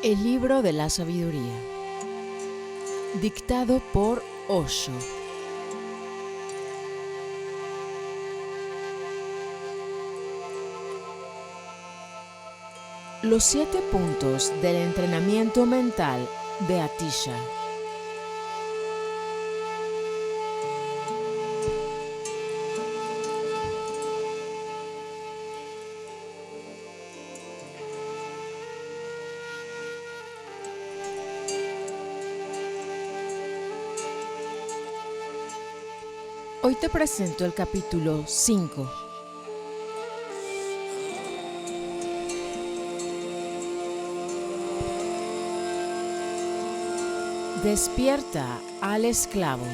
El libro de la sabiduría, dictado por Osho. Los 7 puntos del entrenamiento mental de Atisha. Hoy te presento el capítulo 5. Despierta al esclavo.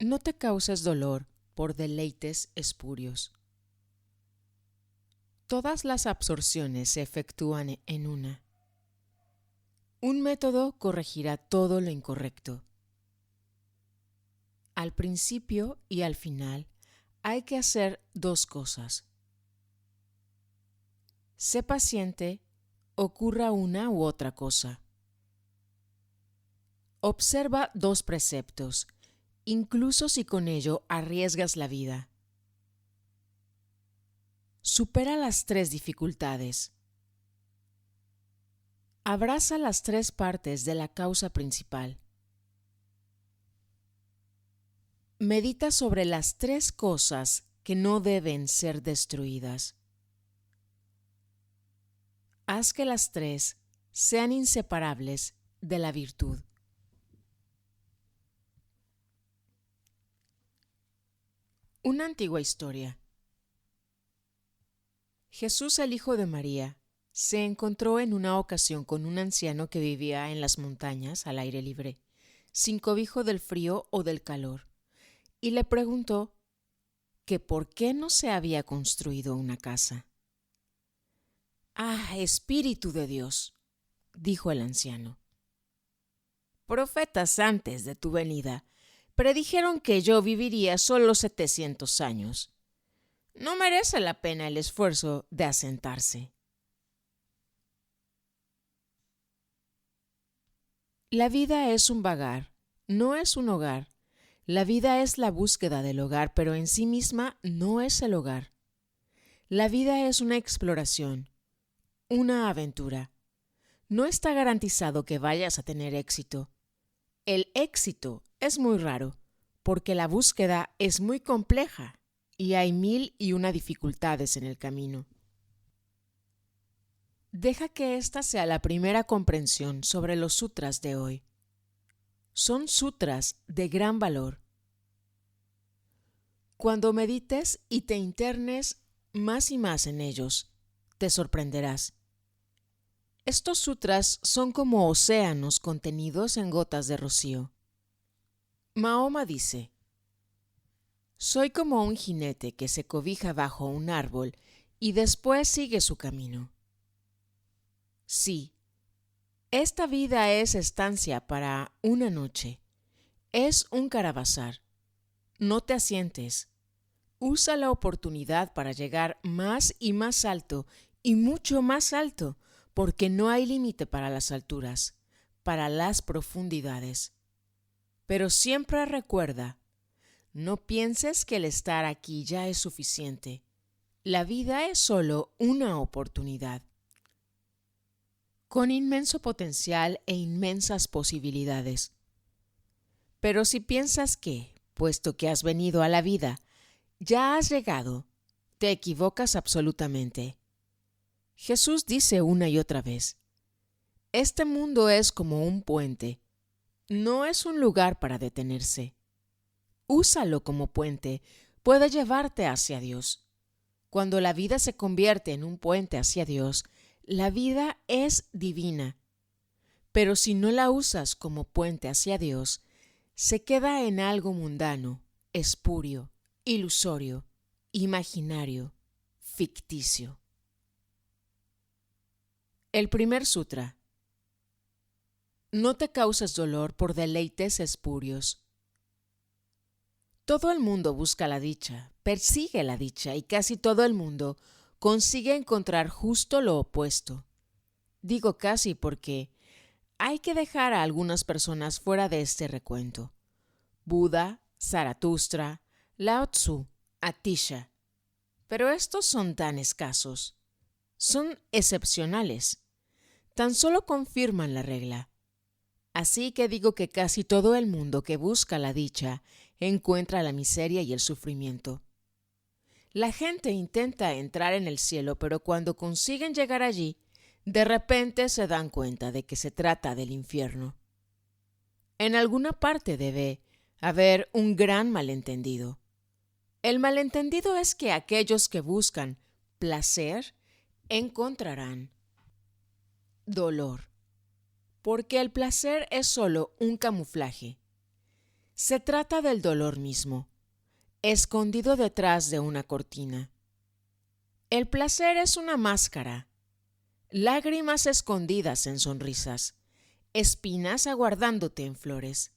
No te causes dolor por deleites espurios. Todas las absorciones se efectúan en una. Un método corregirá todo lo incorrecto. Al principio y al final hay que hacer 2 cosas. Sé paciente, ocurra una u otra cosa. Observa 2 preceptos, incluso si con ello arriesgas la vida. Supera las 3 dificultades. Abraza las 3 partes de la causa principal. Medita sobre las 3 cosas que no deben ser destruidas. Haz que las 3 sean inseparables de la virtud. Una antigua historia. Jesús, el hijo de María, se encontró en una ocasión con un anciano que vivía en las montañas al aire libre, sin cobijo del frío o del calor, y le preguntó que por qué no se había construido una casa. «Ah, Espíritu de Dios», dijo el anciano. «Profetas antes de tu venida predijeron que yo viviría solo 700 años. No merece la pena el esfuerzo de asentarse». La vida es un vagar, no es un hogar. La vida es la búsqueda del hogar, pero en sí misma no es el hogar. La vida es una exploración, una aventura. No está garantizado que vayas a tener éxito. El éxito es muy raro, porque la búsqueda es muy compleja y hay 1001 dificultades en el camino. Deja que esta sea la primera comprensión sobre los sutras de hoy. Son sutras de gran valor. Cuando medites y te internes más y más en ellos, te sorprenderás. Estos sutras son como océanos contenidos en gotas de rocío. Mahoma dice: «Soy como un jinete que se cobija bajo un árbol y después sigue su camino». Sí, esta vida es estancia para una noche. Es un caravasar. No te asientes. Usa la oportunidad para llegar más y más alto y mucho más alto, porque no hay límite para las alturas, para las profundidades. Pero siempre recuerda, no pienses que el estar aquí ya es suficiente. La vida es solo una oportunidad, con inmenso potencial e inmensas posibilidades. Pero si piensas que, puesto que has venido a la vida, ya has llegado, te equivocas absolutamente. Jesús dice una y otra vez: «Este mundo es como un puente, no es un lugar para detenerse. Úsalo como puente, puede llevarte hacia Dios». Cuando la vida se convierte en un puente hacia Dios, la vida es divina. Pero si no la usas como puente hacia Dios, se queda en algo mundano, espurio, ilusorio, imaginario, ficticio. El primer sutra. No te causes dolor por deleites espurios. Todo el mundo busca la dicha, persigue la dicha y casi todo el mundo consigue encontrar justo lo opuesto. Digo casi porque hay que dejar a algunas personas fuera de este recuento. Buda, Zaratustra, Lao Tzu, Atisha. Pero estos son tan escasos. Son excepcionales. Tan solo confirman la regla. Así que digo que casi todo el mundo que busca la dicha encuentra la miseria y el sufrimiento. La gente intenta entrar en el cielo, pero cuando consiguen llegar allí, de repente se dan cuenta de que se trata del infierno. En alguna parte debe haber un gran malentendido. El malentendido es que aquellos que buscan placer encontrarán dolor, porque el placer es solo un camuflaje. Se trata del dolor mismo, escondido detrás de una cortina. El placer es una máscara, lágrimas escondidas en sonrisas, espinas aguardándote en flores.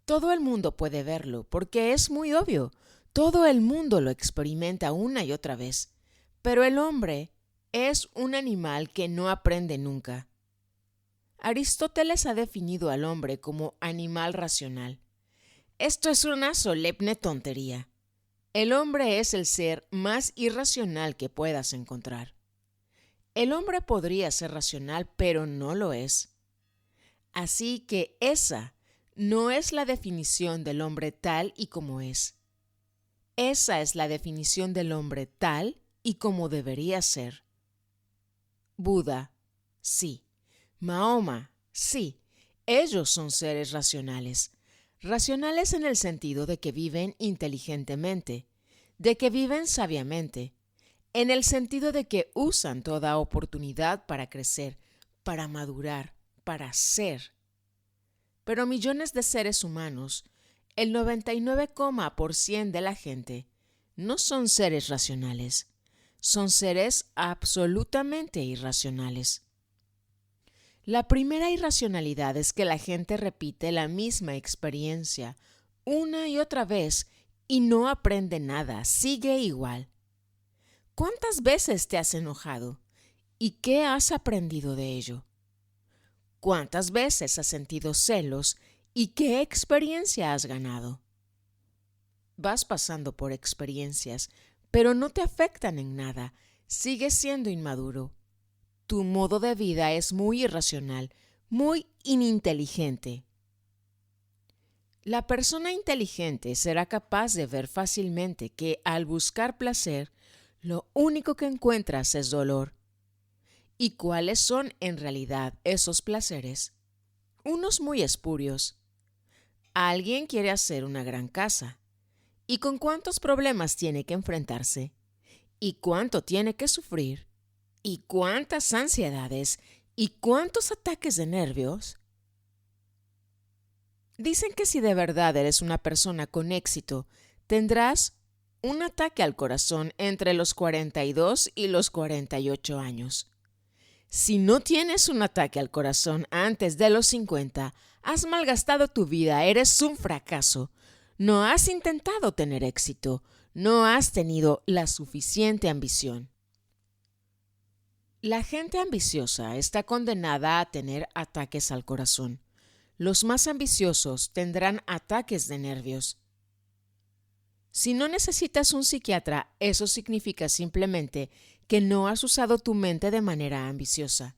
Todo el mundo puede verlo, porque es muy obvio, todo el mundo lo experimenta una y otra vez, pero el hombre es un animal que no aprende nunca. Aristóteles ha definido al hombre como animal racional. Esto es una solemne tontería. El hombre es el ser más irracional que puedas encontrar. El hombre podría ser racional, pero no lo es. Así que esa no es la definición del hombre tal y como es. Esa es la definición del hombre tal y como debería ser. Buda, sí. Mahoma, sí. Ellos son seres racionales. Racionales en el sentido de que viven inteligentemente, de que viven sabiamente, en el sentido de que usan toda oportunidad para crecer, para madurar, para ser. Pero millones de seres humanos, el 99% de la gente, no son seres racionales, son seres absolutamente irracionales. La primera irracionalidad es que la gente repite la misma experiencia una y otra vez y no aprende nada, sigue igual. ¿Cuántas veces te has enojado? ¿Y qué has aprendido de ello? ¿Cuántas veces has sentido celos? ¿Y qué experiencia has ganado? Vas pasando por experiencias, pero no te afectan en nada, sigues siendo inmaduro. Tu modo de vida es muy irracional, muy ininteligente. La persona inteligente será capaz de ver fácilmente que al buscar placer, lo único que encuentras es dolor. ¿Y cuáles son en realidad esos placeres? Unos muy espurios. Alguien quiere hacer una gran casa. ¿Y con cuántos problemas tiene que enfrentarse? ¿Y cuánto tiene que sufrir? ¿Y cuántas ansiedades? ¿Y cuántos ataques de nervios? Dicen que si de verdad eres una persona con éxito, tendrás un ataque al corazón entre los 42 y los 48 años. Si no tienes un ataque al corazón antes de los 50, has malgastado tu vida, eres un fracaso. No has intentado tener éxito, no has tenido la suficiente ambición. La gente ambiciosa está condenada a tener ataques al corazón. Los más ambiciosos tendrán ataques de nervios. Si no necesitas un psiquiatra, eso significa simplemente que no has usado tu mente de manera ambiciosa,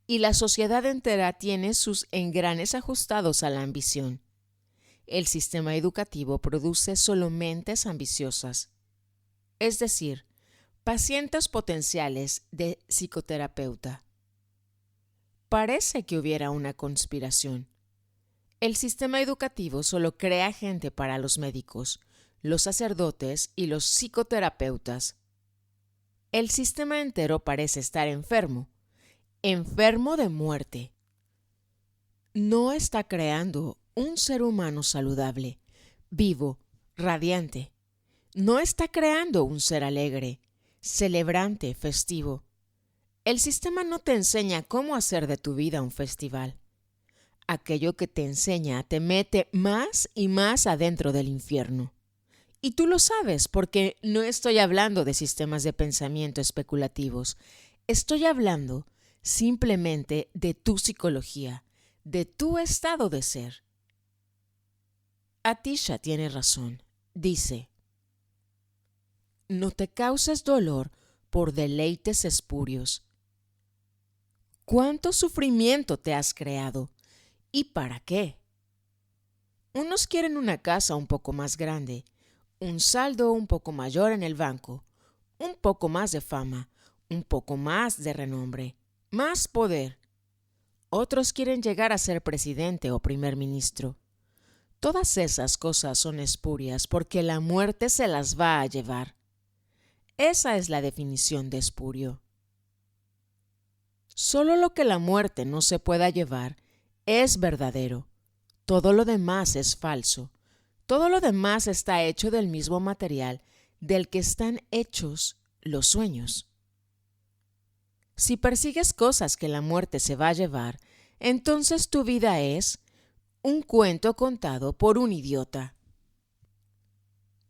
y la sociedad entera tiene sus engranes ajustados a la ambición. El sistema educativo produce solo mentes ambiciosas, es decir, pacientes potenciales de psicoterapeuta. Parece que hubiera una conspiración. El sistema educativo solo crea gente para los médicos, los sacerdotes y los psicoterapeutas. El sistema entero parece estar enfermo, enfermo de muerte. No está creando un ser humano saludable, vivo, radiante. No está creando un ser alegre, celebrante, festivo. El sistema no te enseña cómo hacer de tu vida un festival. Aquello que te enseña te mete más y más adentro del infierno. Y tú lo sabes porque no estoy hablando de sistemas de pensamiento especulativos. Estoy hablando simplemente de tu psicología, de tu estado de ser. Atisha tiene razón. Dice: no te causes dolor por deleites espurios. ¿Cuánto sufrimiento te has creado? ¿Y para qué? Unos quieren una casa un poco más grande, un saldo un poco mayor en el banco, un poco más de fama, un poco más de renombre, más poder. Otros quieren llegar a ser presidente o primer ministro. Todas esas cosas son espurias porque la muerte se las va a llevar. Esa es la definición de espurio. Solo lo que la muerte no se pueda llevar es verdadero. Todo lo demás es falso. Todo lo demás está hecho del mismo material del que están hechos los sueños. Si persigues cosas que la muerte se va a llevar, entonces tu vida es un cuento contado por un idiota,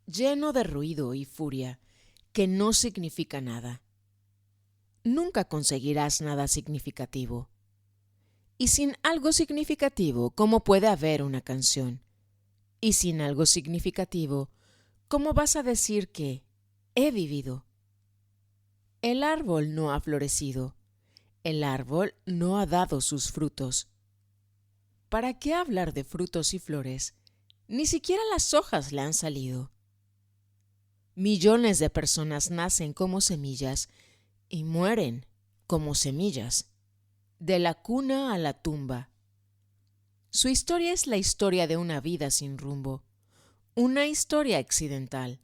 lleno de ruido y furia, que no significa nada. Nunca conseguirás nada significativo. Y sin algo significativo, ¿cómo puede haber una canción? Y sin algo significativo, ¿cómo vas a decir que he vivido? El árbol no ha florecido. El árbol no ha dado sus frutos. ¿Para qué hablar de frutos y flores? Ni siquiera las hojas le han salido. Millones de personas nacen como semillas y mueren como semillas, de la cuna a la tumba. Su historia es la historia de una vida sin rumbo, una historia accidental,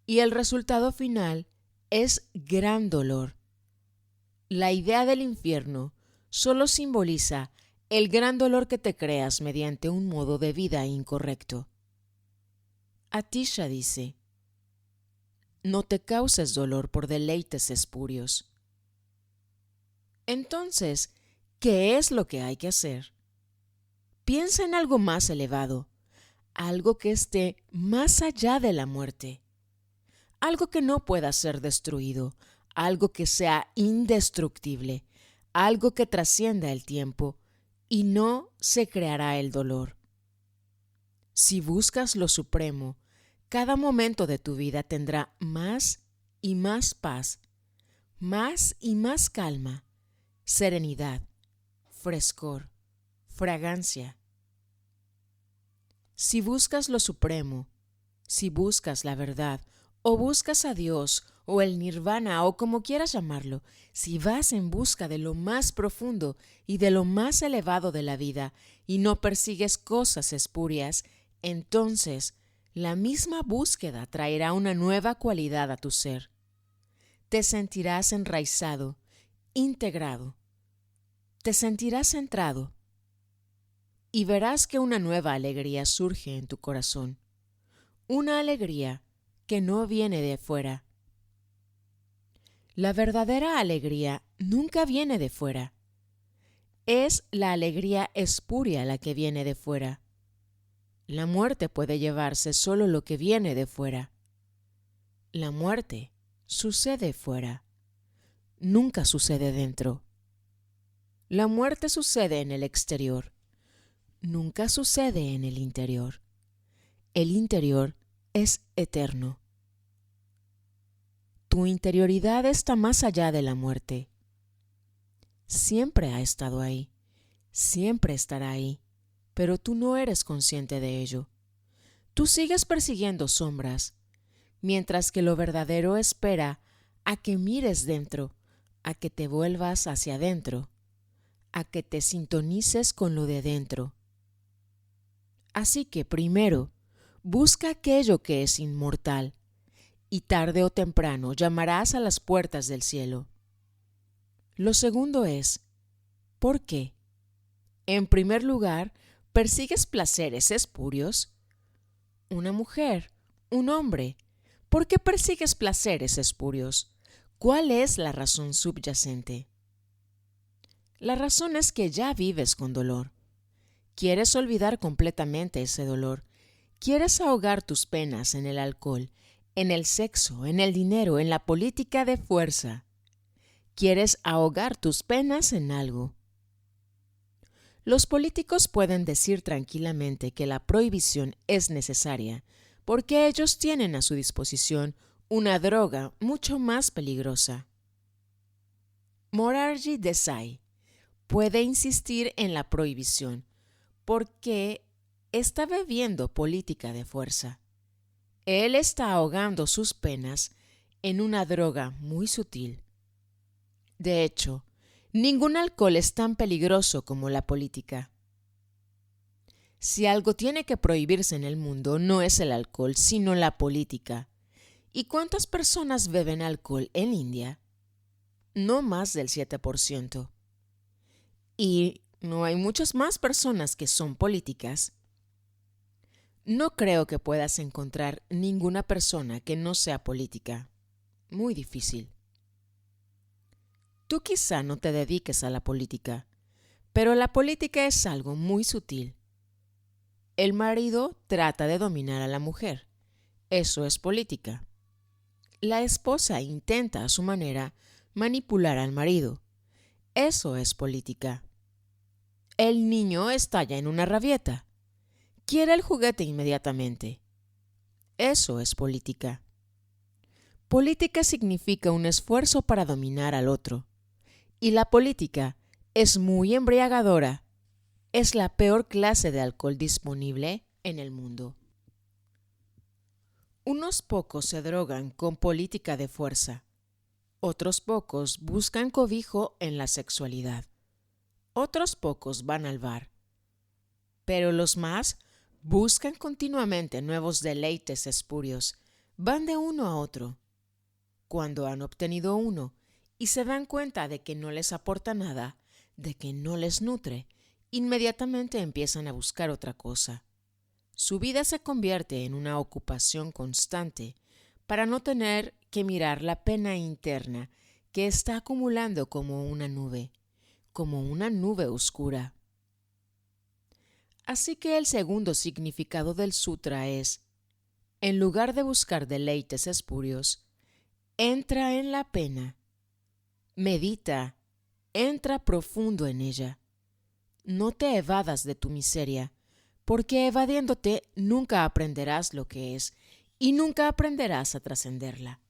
y el resultado final es gran dolor. La idea del infierno solo simboliza el gran dolor que te creas mediante un modo de vida incorrecto. Atisha dice: no te causes dolor por deleites espurios. Entonces, ¿qué es lo que hay que hacer? Piensa en algo más elevado, algo que esté más allá de la muerte, algo que no pueda ser destruido, algo que sea indestructible, algo que trascienda el tiempo y no se creará el dolor. Si buscas lo supremo, cada momento de tu vida tendrá más y más paz, más y más calma, serenidad, frescor, fragancia. Si buscas lo supremo, si buscas la verdad, o buscas a Dios, o el nirvana, o como quieras llamarlo, si vas en busca de lo más profundo y de lo más elevado de la vida, y no persigues cosas espurias, entonces la misma búsqueda traerá una nueva cualidad a tu ser. Te sentirás enraizado, integrado. Te sentirás centrado. Y verás que una nueva alegría surge en tu corazón. Una alegría que no viene de fuera. La verdadera alegría nunca viene de fuera. Es la alegría espuria la que viene de fuera. La muerte puede llevarse solo lo que viene de fuera. La muerte sucede fuera. Nunca sucede dentro. La muerte sucede en el exterior. Nunca sucede en el interior. El interior es eterno. Tu interioridad está más allá de la muerte. Siempre ha estado ahí, siempre estará ahí, pero tú no eres consciente de ello. Tú sigues persiguiendo sombras, mientras que lo verdadero espera a que mires dentro, a que te vuelvas hacia adentro, a que te sintonices con lo de dentro. Así que primero, busca aquello que es inmortal, y tarde o temprano llamarás a las puertas del cielo. Lo segundo es, ¿por qué? En primer lugar, ¿persigues placeres espurios? Una mujer, un hombre, ¿por qué persigues placeres espurios? ¿Cuál es la razón subyacente? La razón es que ya vives con dolor. Quieres olvidar completamente ese dolor. Quieres ahogar tus penas en el alcohol, en el sexo, en el dinero, en la política de fuerza. Quieres ahogar tus penas en algo. Los políticos pueden decir tranquilamente que la prohibición es necesaria porque ellos tienen a su disposición una droga mucho más peligrosa. Morarji Desai puede insistir en la prohibición porque está bebiendo política de fuerza. Él está ahogando sus penas en una droga muy sutil. De hecho, ningún alcohol es tan peligroso como la política. Si algo tiene que prohibirse en el mundo, no es el alcohol, sino la política. ¿Y cuántas personas beben alcohol en India? No más del 7%. Y no hay muchas más personas que son políticas. No creo que puedas encontrar ninguna persona que no sea política. Muy difícil. Tú quizá no te dediques a la política, pero la política es algo muy sutil. El marido trata de dominar a la mujer. Eso es política. La esposa intenta a su manera manipular al marido. Eso es política. El niño estalla en una rabieta. Quiere el juguete inmediatamente. Eso es política. Política significa un esfuerzo para dominar al otro. Y la política es muy embriagadora. Es la peor clase de alcohol disponible en el mundo. Unos pocos se drogan con política de fuerza. Otros pocos buscan cobijo en la sexualidad. Otros pocos van al bar. Pero los más buscan continuamente nuevos deleites espurios. Van de uno a otro. Cuando han obtenido uno y se dan cuenta de que no les aporta nada, de que no les nutre, inmediatamente empiezan a buscar otra cosa. Su vida se convierte en una ocupación constante para no tener que mirar la pena interna que está acumulando como una nube oscura. Así que el segundo significado del sutra es, en lugar de buscar deleites espurios, entra en la pena. Medita, entra profundo en ella. No te evadas de tu miseria, porque evadiéndote nunca aprenderás lo que es y nunca aprenderás a trascenderla.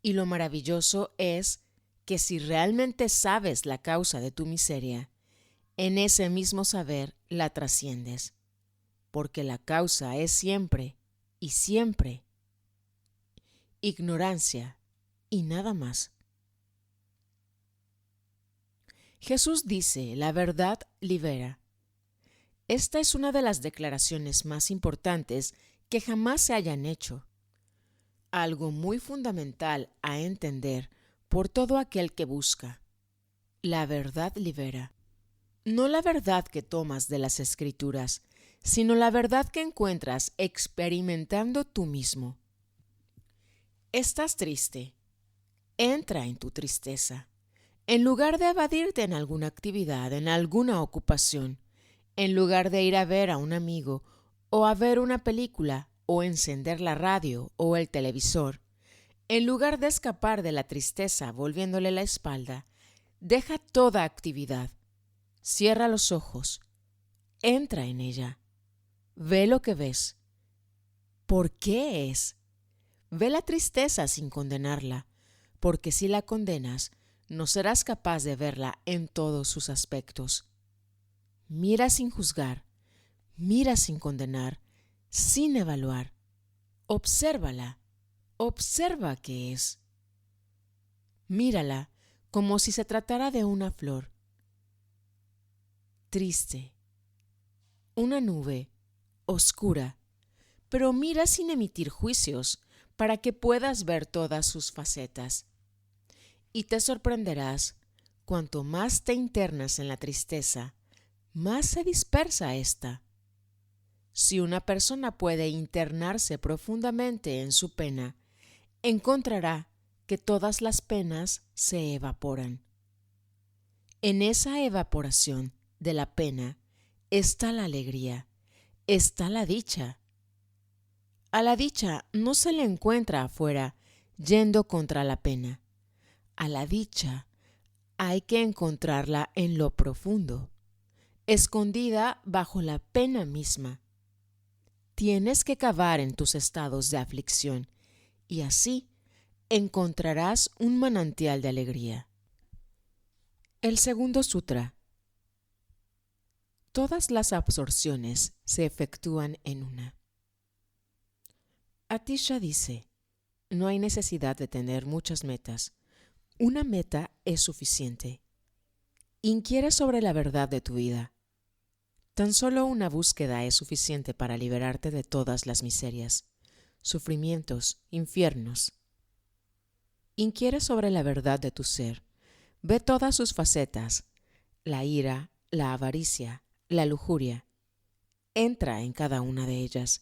Y lo maravilloso es que si realmente sabes la causa de tu miseria, en ese mismo saber la trasciendes, porque la causa es siempre y siempre ignorancia y nada más. Jesús dice, la verdad libera. Esta es una de las declaraciones más importantes que jamás se hayan hecho. Algo muy fundamental a entender por todo aquel que busca. La verdad libera. No la verdad que tomas de las Escrituras, sino la verdad que encuentras experimentando tú mismo. ¿Estás triste? Entra en tu tristeza. En lugar de evadirte en alguna actividad, en alguna ocupación, en lugar de ir a ver a un amigo o a ver una película o encender la radio o el televisor, en lugar de escapar de la tristeza volviéndole la espalda, deja toda actividad, cierra los ojos, entra en ella, ve lo que ves. ¿Por qué es? Ve la tristeza sin condenarla, porque si la condenas, no serás capaz de verla en todos sus aspectos. Mira sin juzgar, mira sin condenar, sin evaluar. Obsérvala, observa qué es. Mírala como si se tratara de una flor. Triste, una nube, oscura, pero mira sin emitir juicios para que puedas ver todas sus facetas. Y te sorprenderás, cuanto más te internas en la tristeza, más se dispersa ésta. Si una persona puede internarse profundamente en su pena, encontrará que todas las penas se evaporan. En esa evaporación de la pena está la alegría, está la dicha. A la dicha no se le encuentra afuera, yendo contra la pena. A la dicha hay que encontrarla en lo profundo, escondida bajo la pena misma. Tienes que cavar en tus estados de aflicción y así encontrarás un manantial de alegría. El segundo sutra. Todas las absorciones se efectúan en una. Atisha dice, no hay necesidad de tener muchas metas. Una meta es suficiente. Inquiere sobre la verdad de tu vida. Tan solo una búsqueda es suficiente para liberarte de todas las miserias, sufrimientos, infiernos. Inquiere sobre la verdad de tu ser. Ve todas sus facetas, la ira, la avaricia, la lujuria. Entra en cada una de ellas,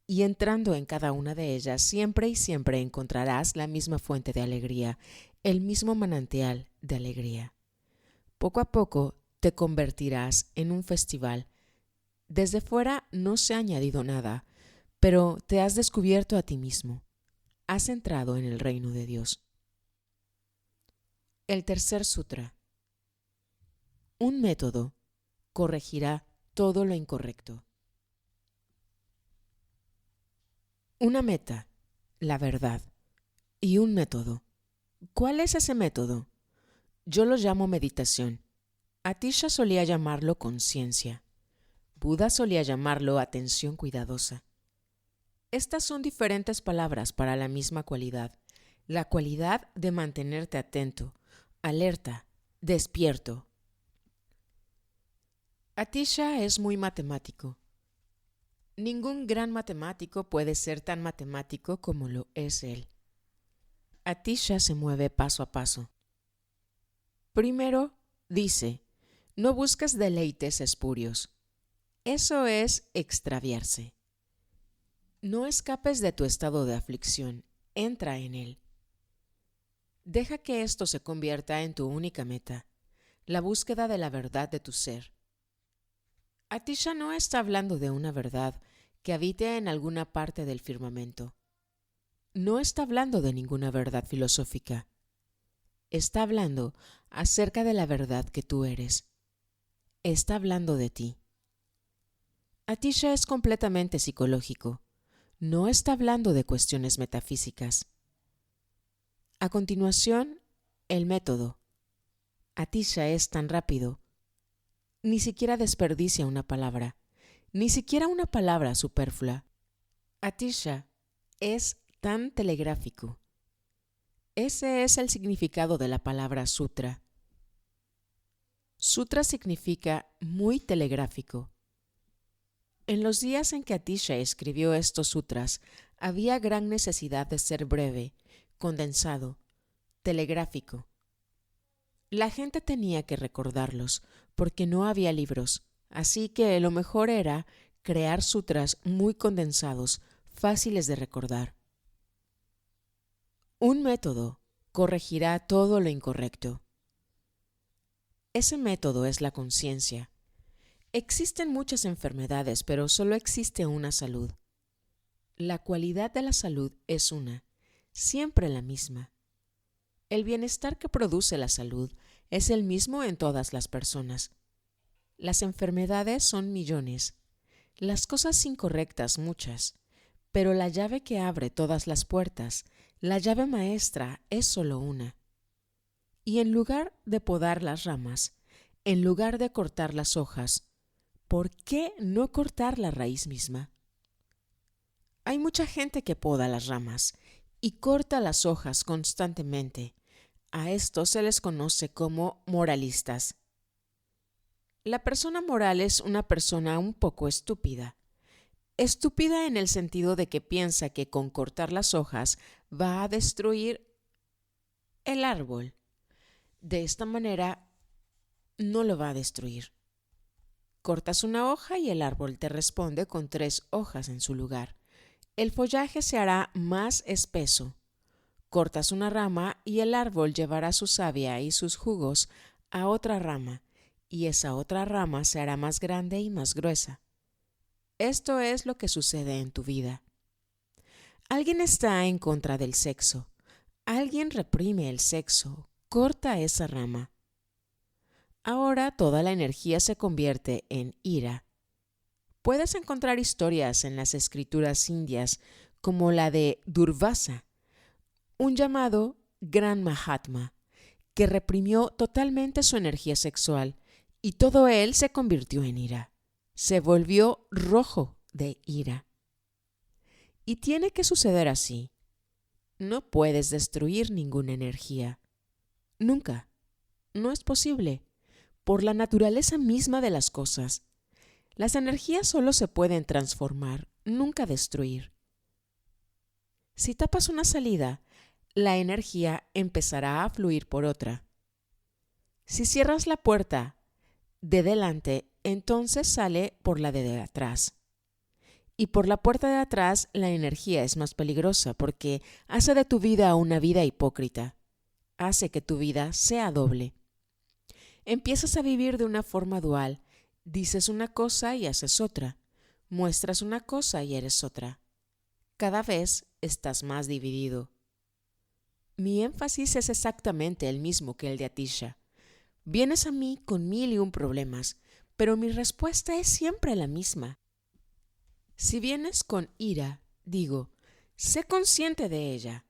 y entrando en cada una de ellas siempre y siempre encontrarás la misma fuente de alegría, el mismo manantial de alegría. Poco a poco te convertirás en un festival. Desde fuera no se ha añadido nada, pero te has descubierto a ti mismo. Has entrado en el reino de Dios. El tercer sutra. Un método corregirá todo lo incorrecto. Una meta, la verdad, y un método. ¿Cuál es ese método? Yo lo llamo meditación. Atisha solía llamarlo conciencia. Buda solía llamarlo atención cuidadosa. Estas son diferentes palabras para la misma cualidad, la cualidad de mantenerte atento, alerta, despierto. Atisha es muy matemático. Ningún gran matemático puede ser tan matemático como lo es él. Atisha se mueve paso a paso. Primero, dice, no busques deleites espurios. Eso es extraviarse. No escapes de tu estado de aflicción, entra en él. Deja que esto se convierta en tu única meta, la búsqueda de la verdad de tu ser. Atisha no está hablando de una verdad que habite en alguna parte del firmamento. No está hablando de ninguna verdad filosófica. Está hablando acerca de la verdad que tú eres. Está hablando de ti. Atisha es completamente psicológico. No está hablando de cuestiones metafísicas. A continuación, el método. Atisha es tan rápido. Ni siquiera desperdicia una palabra, ni siquiera una palabra superflua. Atisha es tan telegráfico. Ese es el significado de la palabra sutra. Sutra significa muy telegráfico. En los días en que Atisha escribió estos sutras, había gran necesidad de ser breve, condensado, telegráfico. La gente tenía que recordarlos, porque no había libros, así que lo mejor era crear sutras muy condensados, fáciles de recordar. Un método corregirá todo lo incorrecto. Ese método es la conciencia. Existen muchas enfermedades, pero solo existe una salud. La cualidad de la salud es una, siempre la misma. El bienestar que produce la salud es el mismo en todas las personas. Las enfermedades son millones, las cosas incorrectas muchas, pero la llave que abre todas las puertas, la llave maestra, es solo una. Y en lugar de podar las ramas, en lugar de cortar las hojas, ¿por qué no cortar la raíz misma? Hay mucha gente que poda las ramas y corta las hojas constantemente. A estos se les conoce como moralistas. La persona moral es una persona un poco estúpida. Estúpida en el sentido de que piensa que con cortar las hojas va a destruir el árbol. De esta manera no lo va a destruir. Cortas una hoja y el árbol te responde con 3 hojas en su lugar. El follaje se hará más espeso. Cortas una rama y el árbol llevará su savia y sus jugos a otra rama, y esa otra rama se hará más grande y más gruesa. Esto es lo que sucede en tu vida. Alguien está en contra del sexo. Alguien reprime el sexo, corta esa rama. Ahora toda la energía se convierte en ira. Puedes encontrar historias en las escrituras indias como la de Durvasa, un llamado Gran Mahatma, que reprimió totalmente su energía sexual y todo él se convirtió en ira. Se volvió rojo de ira. Y tiene que suceder así. No puedes destruir ninguna energía. Nunca. No es posible. Por la naturaleza misma de las cosas. Las energías solo se pueden transformar, nunca destruir. Si tapas una salida, la energía empezará a fluir por otra. Si cierras la puerta de delante, entonces sale por la de atrás. Y por la puerta de atrás la energía es más peligrosa porque hace de tu vida una vida hipócrita. Hace que tu vida sea doble. Empiezas a vivir de una forma dual. Dices una cosa y haces otra. Muestras una cosa y eres otra. Cada vez estás más dividido. Mi énfasis es exactamente el mismo que el de Atisha. Vienes a mí con 1001 problemas, pero mi respuesta es siempre la misma. Si vienes con ira, digo, sé consciente de ella.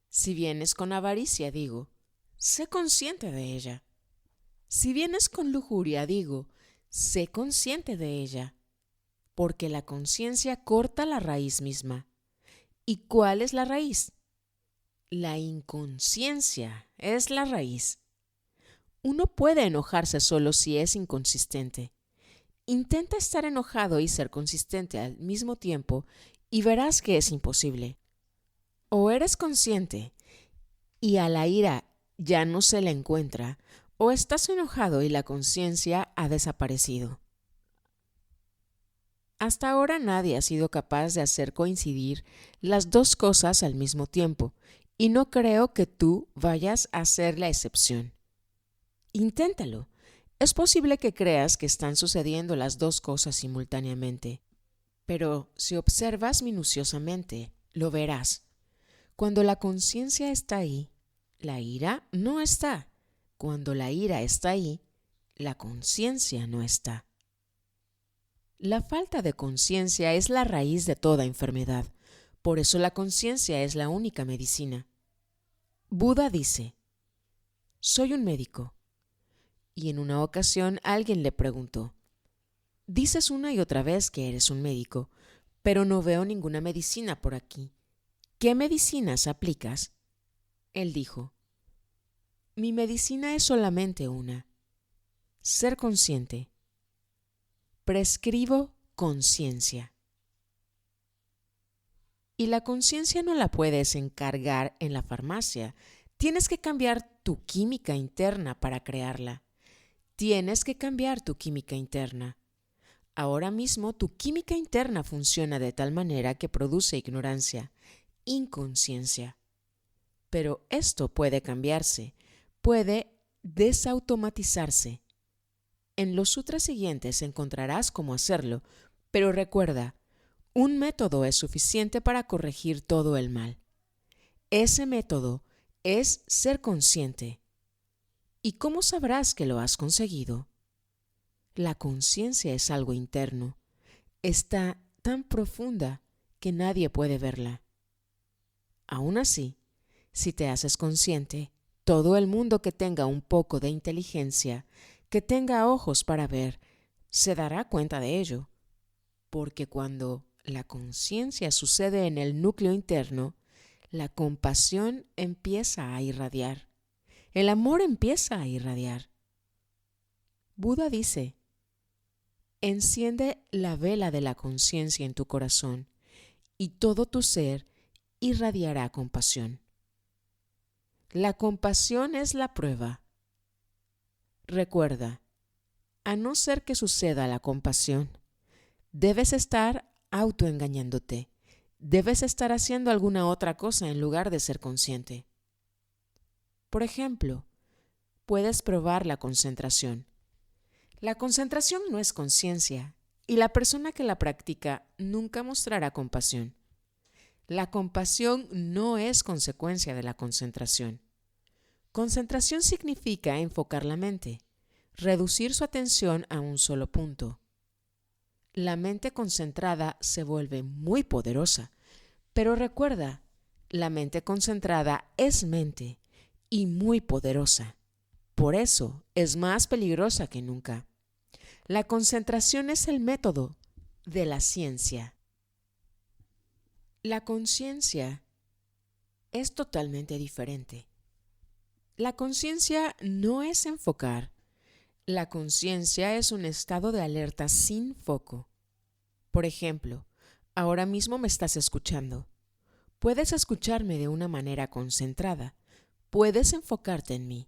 Si vienes con avaricia, digo, sé consciente de ella. Si vienes con lujuria, digo, sé consciente de ella. Porque la conciencia corta la raíz misma. ¿Y cuál es la raíz? La inconsciencia es la raíz. Uno puede enojarse solo si es inconsistente. Intenta estar enojado y ser consistente al mismo tiempo y verás que es imposible. O eres consciente y a la ira ya no se la encuentra, o estás enojado y la conciencia ha desaparecido. Hasta ahora nadie ha sido capaz de hacer coincidir las dos cosas al mismo tiempo, y no creo que tú vayas a ser la excepción. Inténtalo. Es posible que creas que están sucediendo las dos cosas simultáneamente, pero si observas minuciosamente, lo verás. Cuando la conciencia está ahí, la ira no está. Cuando la ira está ahí, la conciencia no está. La falta de conciencia es la raíz de toda enfermedad. Por eso la conciencia es la única medicina. Buda dice, soy un médico. Y en una ocasión alguien le preguntó, dices una y otra vez que eres un médico, pero no veo ninguna medicina por aquí. ¿Qué medicinas aplicas? Él dijo, mi medicina es solamente una, ser consciente. Prescribo conciencia. Y la conciencia no la puedes encargar en la farmacia. Tienes que cambiar tu química interna para crearla. Tienes que cambiar tu química interna. Ahora mismo tu química interna funciona de tal manera que produce ignorancia, inconsciencia. Pero esto puede cambiarse, puede desautomatizarse. En los sutras siguientes encontrarás cómo hacerlo, pero recuerda, un método es suficiente para corregir todo el mal. Ese método es ser consciente. ¿Y cómo sabrás que lo has conseguido? La conciencia es algo interno. Está tan profunda que nadie puede verla. Aún así, si te haces consciente, todo el mundo que tenga un poco de inteligencia, que tenga ojos para ver, se dará cuenta de ello. Porque cuando la conciencia sucede en el núcleo interno, la compasión empieza a irradiar. El amor empieza a irradiar. Buda dice, enciende la vela de la conciencia en tu corazón y todo tu ser irradiará compasión. La compasión es la prueba. Recuerda, a no ser que suceda la compasión, debes estar autoengañándote. Debes estar haciendo alguna otra cosa en lugar de ser consciente. Por ejemplo, puedes probar la concentración. La concentración no es conciencia y la persona que la practica nunca mostrará compasión. La compasión no es consecuencia de la concentración. Concentración significa enfocar la mente, reducir su atención a un solo punto. La mente concentrada se vuelve muy poderosa, pero recuerda, la mente concentrada es mente y muy poderosa. Por eso es más peligrosa que nunca. La concentración es el método de la ciencia. La conciencia es totalmente diferente. La conciencia no es enfocar. La conciencia es un estado de alerta sin foco. Por ejemplo, ahora mismo me estás escuchando. Puedes escucharme de una manera concentrada. Puedes enfocarte en mí.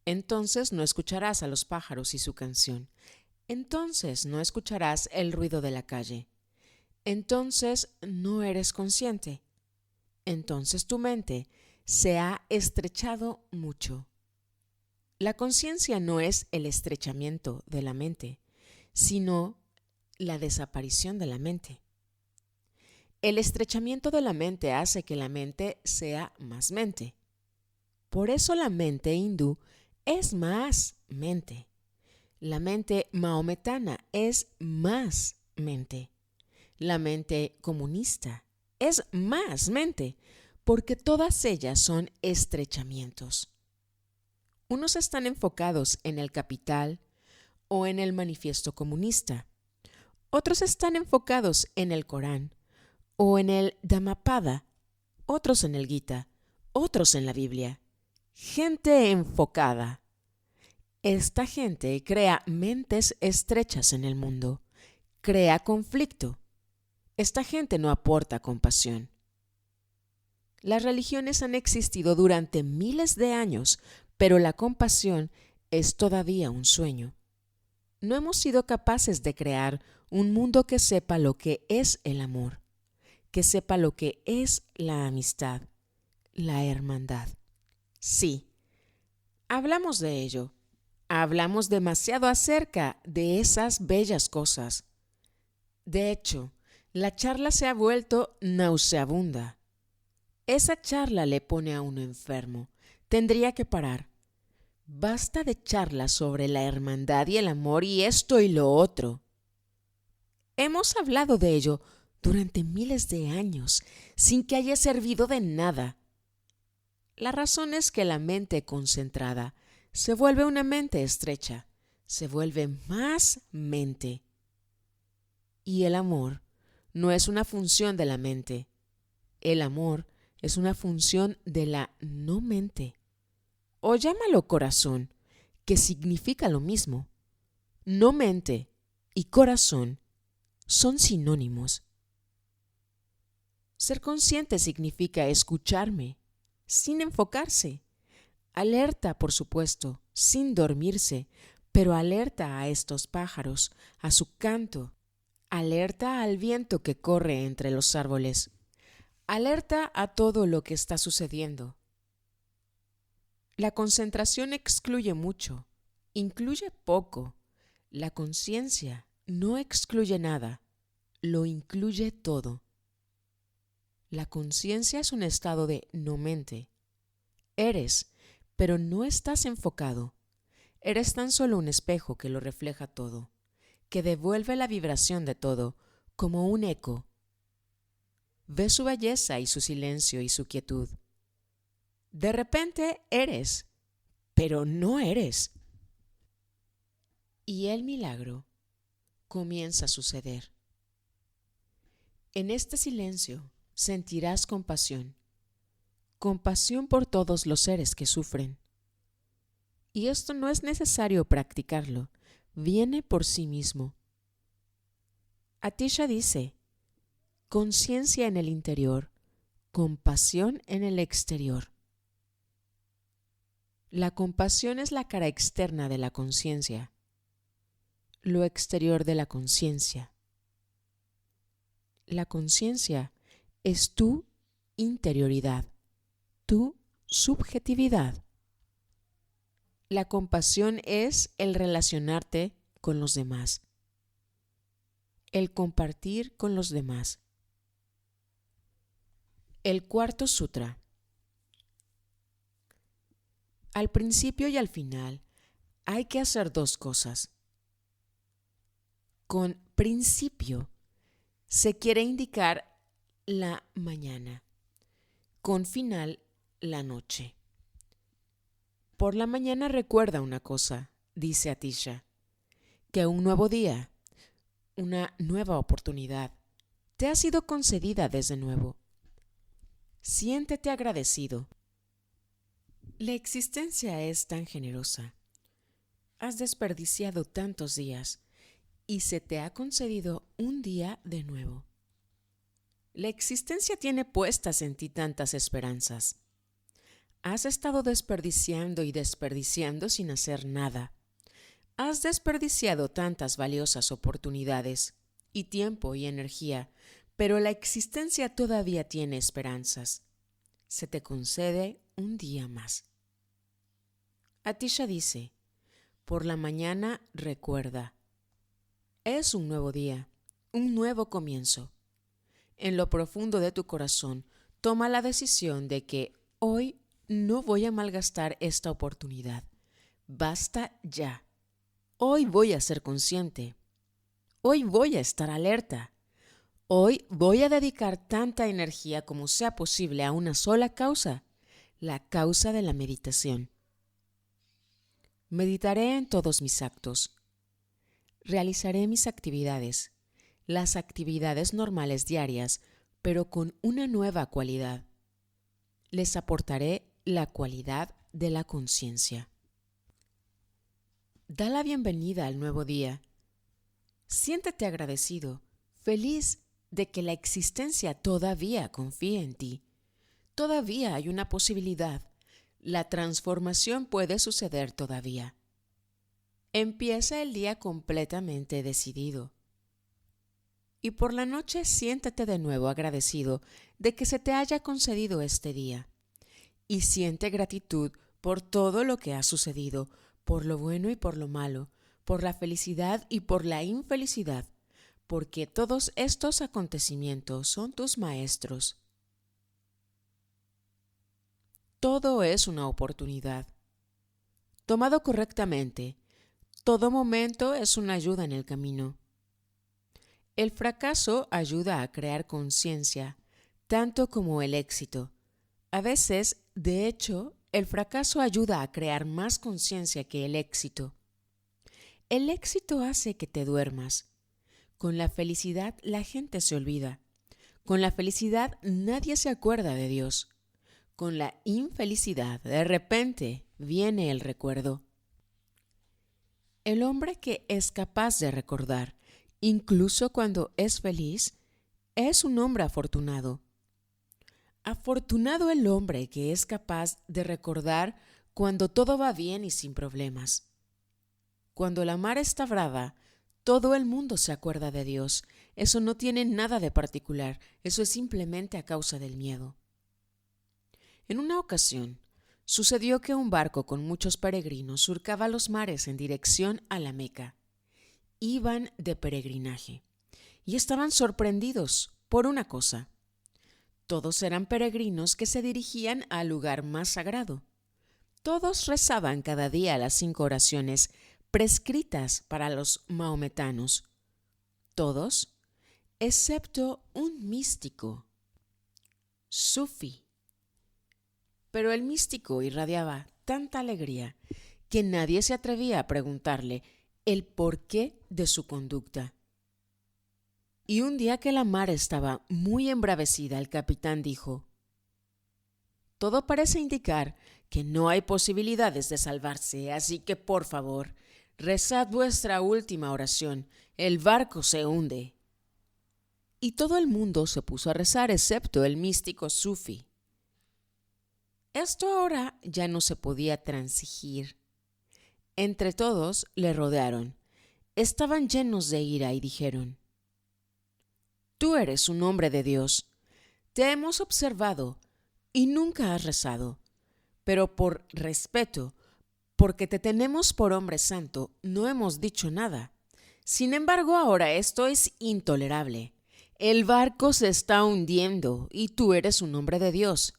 Entonces no escucharás a los pájaros y su canción. Entonces no escucharás el ruido de la calle. Entonces no eres consciente. Entonces tu mente se ha estrechado mucho. La conciencia no es el estrechamiento de la mente, sino la desaparición de la mente. El estrechamiento de la mente hace que la mente sea más mente. Por eso la mente hindú es más mente. La mente maometana es más mente. La mente comunista es más mente, porque todas ellas son estrechamientos. Unos están enfocados en el capital o en el manifiesto comunista. Otros están enfocados en el Corán o en el Dhammapada. Otros en el Gita, otros en la Biblia. Gente enfocada. Esta gente crea mentes estrechas en el mundo, crea conflicto. Esta gente no aporta compasión. Las religiones han existido durante miles de años, pero la compasión es todavía un sueño. No hemos sido capaces de crear un mundo que sepa lo que es el amor, que sepa lo que es la amistad, la hermandad. Sí, hablamos de ello. Hablamos demasiado acerca de esas bellas cosas. De hecho, la charla se ha vuelto nauseabunda. Esa charla le pone a uno enfermo. Tendría que parar. Basta de charlas sobre la hermandad y el amor y esto y lo otro. Hemos hablado de ello durante miles de años, sin que haya servido de nada. La razón es que la mente concentrada se vuelve una mente estrecha, se vuelve más mente. Y el amor no es una función de la mente. El amor es una función de la no mente. O llámalo corazón, que significa lo mismo. No mente y corazón son sinónimos. Ser consciente significa escucharme, sin enfocarse. Alerta, por supuesto, sin dormirse, pero alerta a estos pájaros, a su canto. Alerta al viento que corre entre los árboles. Alerta a todo lo que está sucediendo. La concentración excluye mucho, incluye poco. La conciencia no excluye nada, lo incluye todo. La conciencia es un estado de no mente. Eres, pero no estás enfocado. Eres tan solo un espejo que lo refleja todo, que devuelve la vibración de todo, como un eco. Ves su belleza y su silencio y su quietud. De repente eres, pero no eres. Y el milagro comienza a suceder. En este silencio sentirás compasión, compasión por todos los seres que sufren. Y esto no es necesario practicarlo, viene por sí mismo. Atisha dice, conciencia en el interior, compasión en el exterior. La compasión es la cara externa de la conciencia, lo exterior de la conciencia. La conciencia es tu interioridad, tu subjetividad. La compasión es el relacionarte con los demás. El compartir con los demás. El cuarto sutra. Al principio y al final hay que hacer dos cosas. Con principio se quiere indicar la mañana, con final la noche. Por la mañana recuerda una cosa, dice Atisha, que un nuevo día, una nueva oportunidad, te ha sido concedida desde nuevo. Siéntete agradecido. La existencia es tan generosa. Has desperdiciado tantos días y se te ha concedido un día de nuevo. La existencia tiene puestas en ti tantas esperanzas. Has estado desperdiciando y desperdiciando sin hacer nada. Has desperdiciado tantas valiosas oportunidades, y tiempo y energía, pero la existencia todavía tiene esperanzas. Se te concede un día más. Atisha dice, por la mañana recuerda, es un nuevo día, un nuevo comienzo. En lo profundo de tu corazón, toma la decisión de que hoy no voy a malgastar esta oportunidad. Basta ya. Hoy voy a ser consciente. Hoy voy a estar alerta. Hoy voy a dedicar tanta energía como sea posible a una sola causa, la causa de la meditación. Meditaré en todos mis actos. Realizaré mis actividades, las actividades normales diarias, pero con una nueva cualidad. Les aportaré la cualidad de la conciencia. Da la bienvenida al nuevo día. Siéntete agradecido, feliz de que la existencia todavía confíe en ti. Todavía hay una posibilidad. La transformación puede suceder todavía. Empieza el día completamente decidido. Y por la noche siéntete de nuevo agradecido de que se te haya concedido este día. Y siente gratitud por todo lo que ha sucedido, por lo bueno y por lo malo, por la felicidad y por la infelicidad, porque todos estos acontecimientos son tus maestros. Todo es una oportunidad. Tomado correctamente, todo momento es una ayuda en el camino. El fracaso ayuda a crear conciencia, tanto como el éxito. A veces, de hecho, el fracaso ayuda a crear más conciencia que el éxito. El éxito hace que te duermas. Con la felicidad la gente se olvida. Con la felicidad nadie se acuerda de Dios. Con la infelicidad, de repente, viene el recuerdo. El hombre que es capaz de recordar, incluso cuando es feliz, es un hombre afortunado. Afortunado el hombre que es capaz de recordar cuando todo va bien y sin problemas. Cuando la mar está brava, todo el mundo se acuerda de Dios. Eso no tiene nada de particular, eso es simplemente a causa del miedo. En una ocasión, sucedió que un barco con muchos peregrinos surcaba los mares en dirección a la Meca. Iban de peregrinaje y estaban sorprendidos por una cosa. Todos eran peregrinos que se dirigían al lugar más sagrado. Todos rezaban cada día las 5 oraciones prescritas para los maometanos. Todos, excepto un místico, sufí. Pero el místico irradiaba tanta alegría que nadie se atrevía a preguntarle el porqué de su conducta. Y un día que la mar estaba muy embravecida, el capitán dijo: todo parece indicar que no hay posibilidades de salvarse, así que por favor, rezad vuestra última oración, el barco se hunde. Y todo el mundo se puso a rezar excepto el místico sufí. Esto ahora ya no se podía transigir. Entre todos le rodearon. Estaban llenos de ira y dijeron: tú eres un hombre de Dios. Te hemos observado y nunca has rezado. Pero por respeto, porque te tenemos por hombre santo, no hemos dicho nada. Sin embargo, ahora esto es intolerable. El barco se está hundiendo y tú eres un hombre de Dios.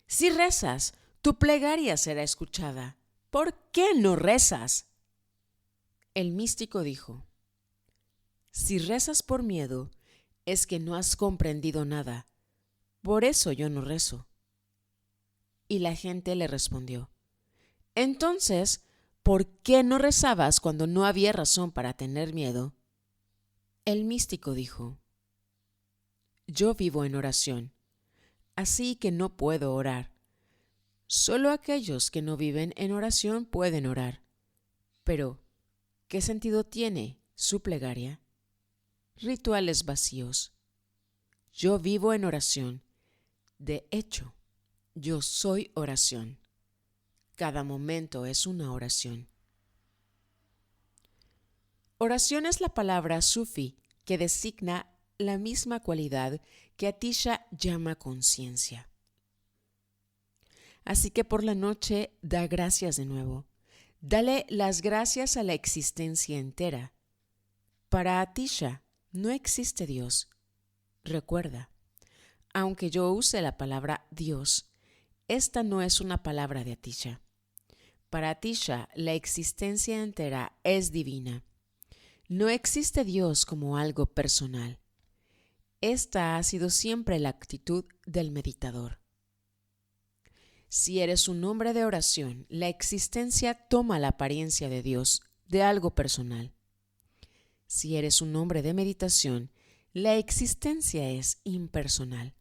Si rezas, tu plegaria será escuchada. ¿Por qué no rezas? El místico dijo: si rezas por miedo, es que no has comprendido nada. Por eso yo no rezo. Y la gente le respondió: entonces, ¿por qué no rezabas cuando no había razón para tener miedo? El místico dijo: yo vivo en oración, así que no puedo orar. Solo aquellos que no viven en oración pueden orar. Pero, ¿qué sentido tiene su plegaria? Rituales vacíos. Yo vivo en oración. De hecho, yo soy oración. Cada momento es una oración. Oración es la palabra sufi que designa la misma cualidad que Atisha llama conciencia. Así que por la noche da gracias de nuevo. Dale las gracias a la existencia entera. Para Atisha no existe Dios. Recuerda, aunque yo use la palabra Dios, esta no es una palabra de Atisha. Para Atisha, la existencia entera es divina. No existe Dios como algo personal. Esta ha sido siempre la actitud del meditador. Si eres un hombre de oración, la existencia toma la apariencia de Dios, de algo personal. Si eres un hombre de meditación, la existencia es impersonal.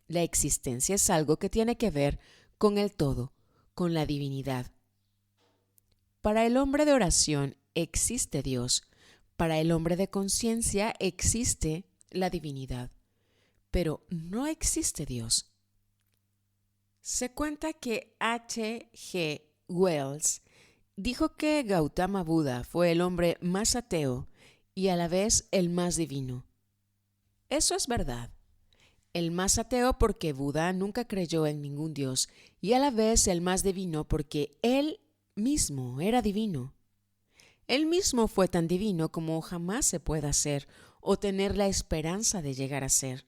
La existencia es algo que tiene que ver con el todo, con la divinidad. Para el hombre de oración existe Dios. Para el hombre de conciencia existe la divinidad. Pero no existe Dios. Se cuenta que H.G. Wells dijo que Gautama Buda fue el hombre más ateo y a la vez el más divino. Eso es verdad. El más ateo porque Buda nunca creyó en ningún dios y a la vez el más divino porque él mismo era divino. Él mismo fue tan divino como jamás se pueda ser o tener la esperanza de llegar a ser.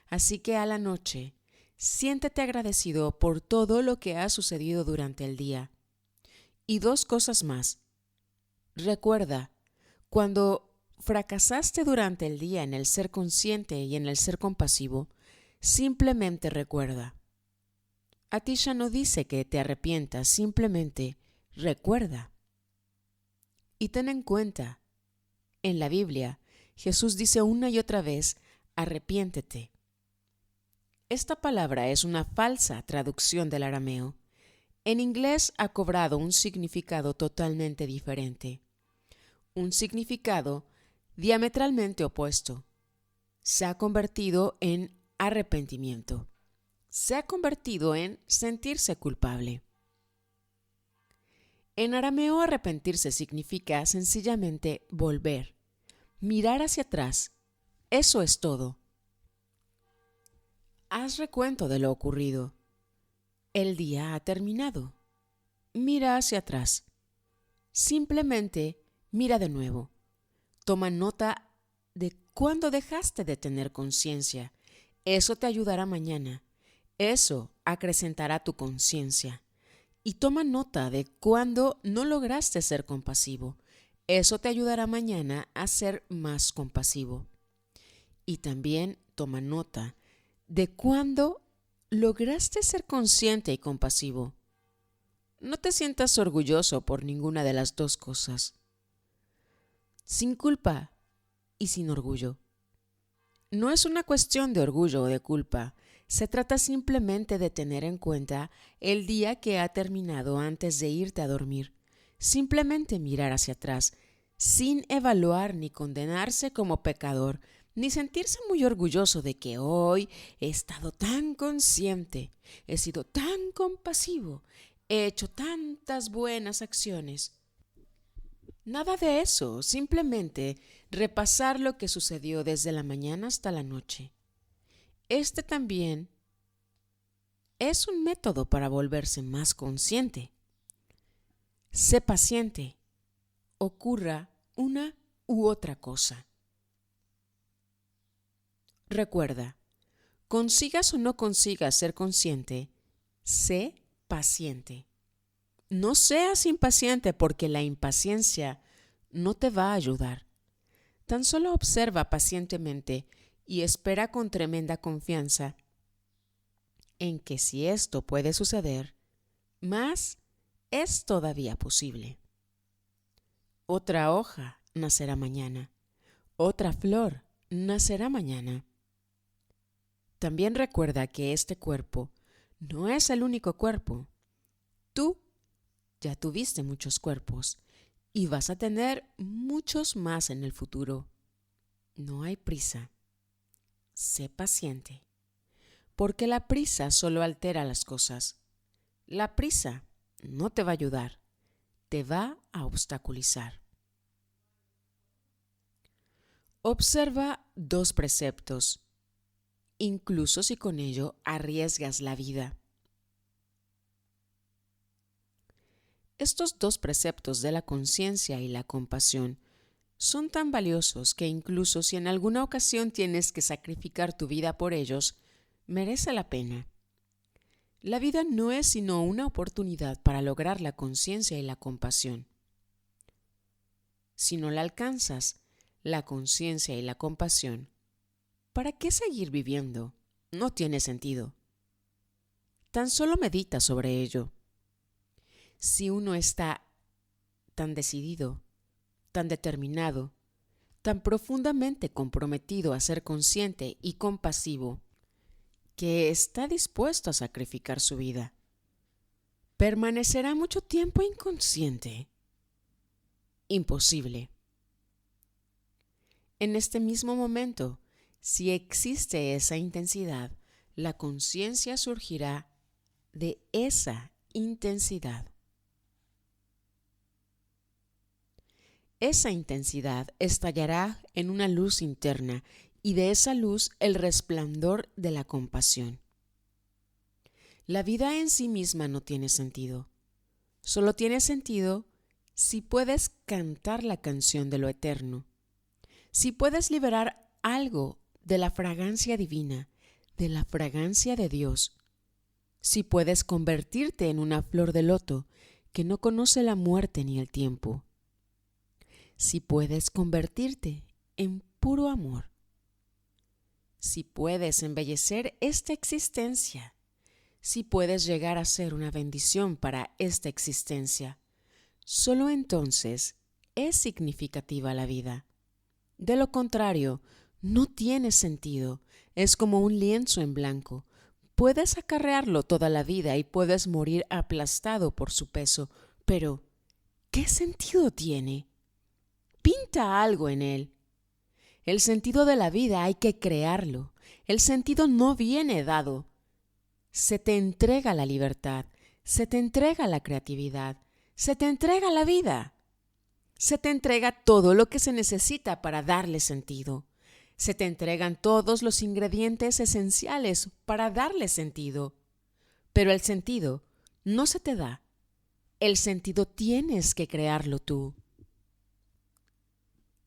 Así que a la noche, siéntete agradecido por todo lo que ha sucedido durante el día. Y dos cosas más. Recuerda, cuando fracasaste durante el día en el ser consciente y en el ser compasivo, simplemente recuerda. Atisha no dice que te arrepientas, simplemente recuerda. Y ten en cuenta, en la Biblia, Jesús dice una y otra vez, arrepiéntete. Esta palabra es una falsa traducción del arameo. En inglés ha cobrado un significado totalmente diferente. Un significado diametralmente opuesto. Se ha convertido en arrepentimiento. Se ha convertido en sentirse culpable. En arameo, arrepentirse significa sencillamente volver, mirar hacia atrás. Eso es todo. Haz recuento de lo ocurrido. El día ha terminado. Mira hacia atrás. Simplemente mira de nuevo. Toma nota de cuándo dejaste de tener conciencia. Eso te ayudará mañana. Eso acrecentará tu conciencia. Y toma nota de cuándo no lograste ser compasivo. Eso te ayudará mañana a ser más compasivo. Y también toma nota de cuándo lograste ser consciente y compasivo. No te sientas orgulloso por ninguna de las dos cosas. Sin culpa y sin orgullo. No es una cuestión de orgullo o de culpa. Se trata simplemente de tener en cuenta el día que ha terminado antes de irte a dormir. Simplemente mirar hacia atrás, sin evaluar ni condenarse como pecador, ni sentirse muy orgulloso de que hoy he estado tan consciente, he sido tan compasivo, he hecho tantas buenas acciones. Nada de eso, simplemente repasar lo que sucedió desde la mañana hasta la noche. Este también es un método para volverse más consciente. Sé paciente, ocurra una u otra cosa. Recuerda, consigas o no consigas ser consciente, sé paciente. No seas impaciente porque la impaciencia no te va a ayudar. Tan solo observa pacientemente y espera con tremenda confianza en que si esto puede suceder, más es todavía posible. Otra hoja nacerá mañana, otra flor nacerá mañana. También recuerda que este cuerpo no es el único cuerpo. Tú ya tuviste muchos cuerpos y vas a tener muchos más en el futuro. No hay prisa. Sé paciente, porque la prisa solo altera las cosas. La prisa no te va a ayudar, te va a obstaculizar. Observa 2 preceptos, incluso si con ello arriesgas la vida. Estos 2 preceptos de la conciencia y la compasión son tan valiosos que incluso si en alguna ocasión tienes que sacrificar tu vida por ellos, merece la pena. La vida no es sino una oportunidad para lograr la conciencia y la compasión. Si no la alcanzas, la conciencia y la compasión, ¿para qué seguir viviendo? No tiene sentido. Tan solo medita sobre ello. Si uno está tan decidido, tan determinado, tan profundamente comprometido a ser consciente y compasivo, que está dispuesto a sacrificar su vida, ¿permanecerá mucho tiempo inconsciente? Imposible. En este mismo momento, si existe esa intensidad, la conciencia surgirá de esa intensidad. Esa intensidad estallará en una luz interna y de esa luz el resplandor de la compasión. La vida en sí misma no tiene sentido. Solo tiene sentido si puedes cantar la canción de lo eterno, si puedes liberar algo de la fragancia divina, de la fragancia de Dios, si puedes convertirte en una flor de loto que no conoce la muerte ni el tiempo, si puedes convertirte en puro amor, si puedes embellecer esta existencia, si puedes llegar a ser una bendición para esta existencia, solo entonces es significativa la vida. De lo contrario, no tiene sentido, es como un lienzo en blanco. Puedes acarrearlo toda la vida y puedes morir aplastado por su peso, pero ¿qué sentido tiene? Pinta algo en él. El sentido de la vida hay que crearlo. El sentido no viene dado. Se te entrega la libertad, se te entrega la creatividad, se te entrega la vida. Se te entrega todo lo que se necesita para darle sentido. Se te entregan todos los ingredientes esenciales para darle sentido. Pero el sentido no se te da. El sentido tienes que crearlo tú.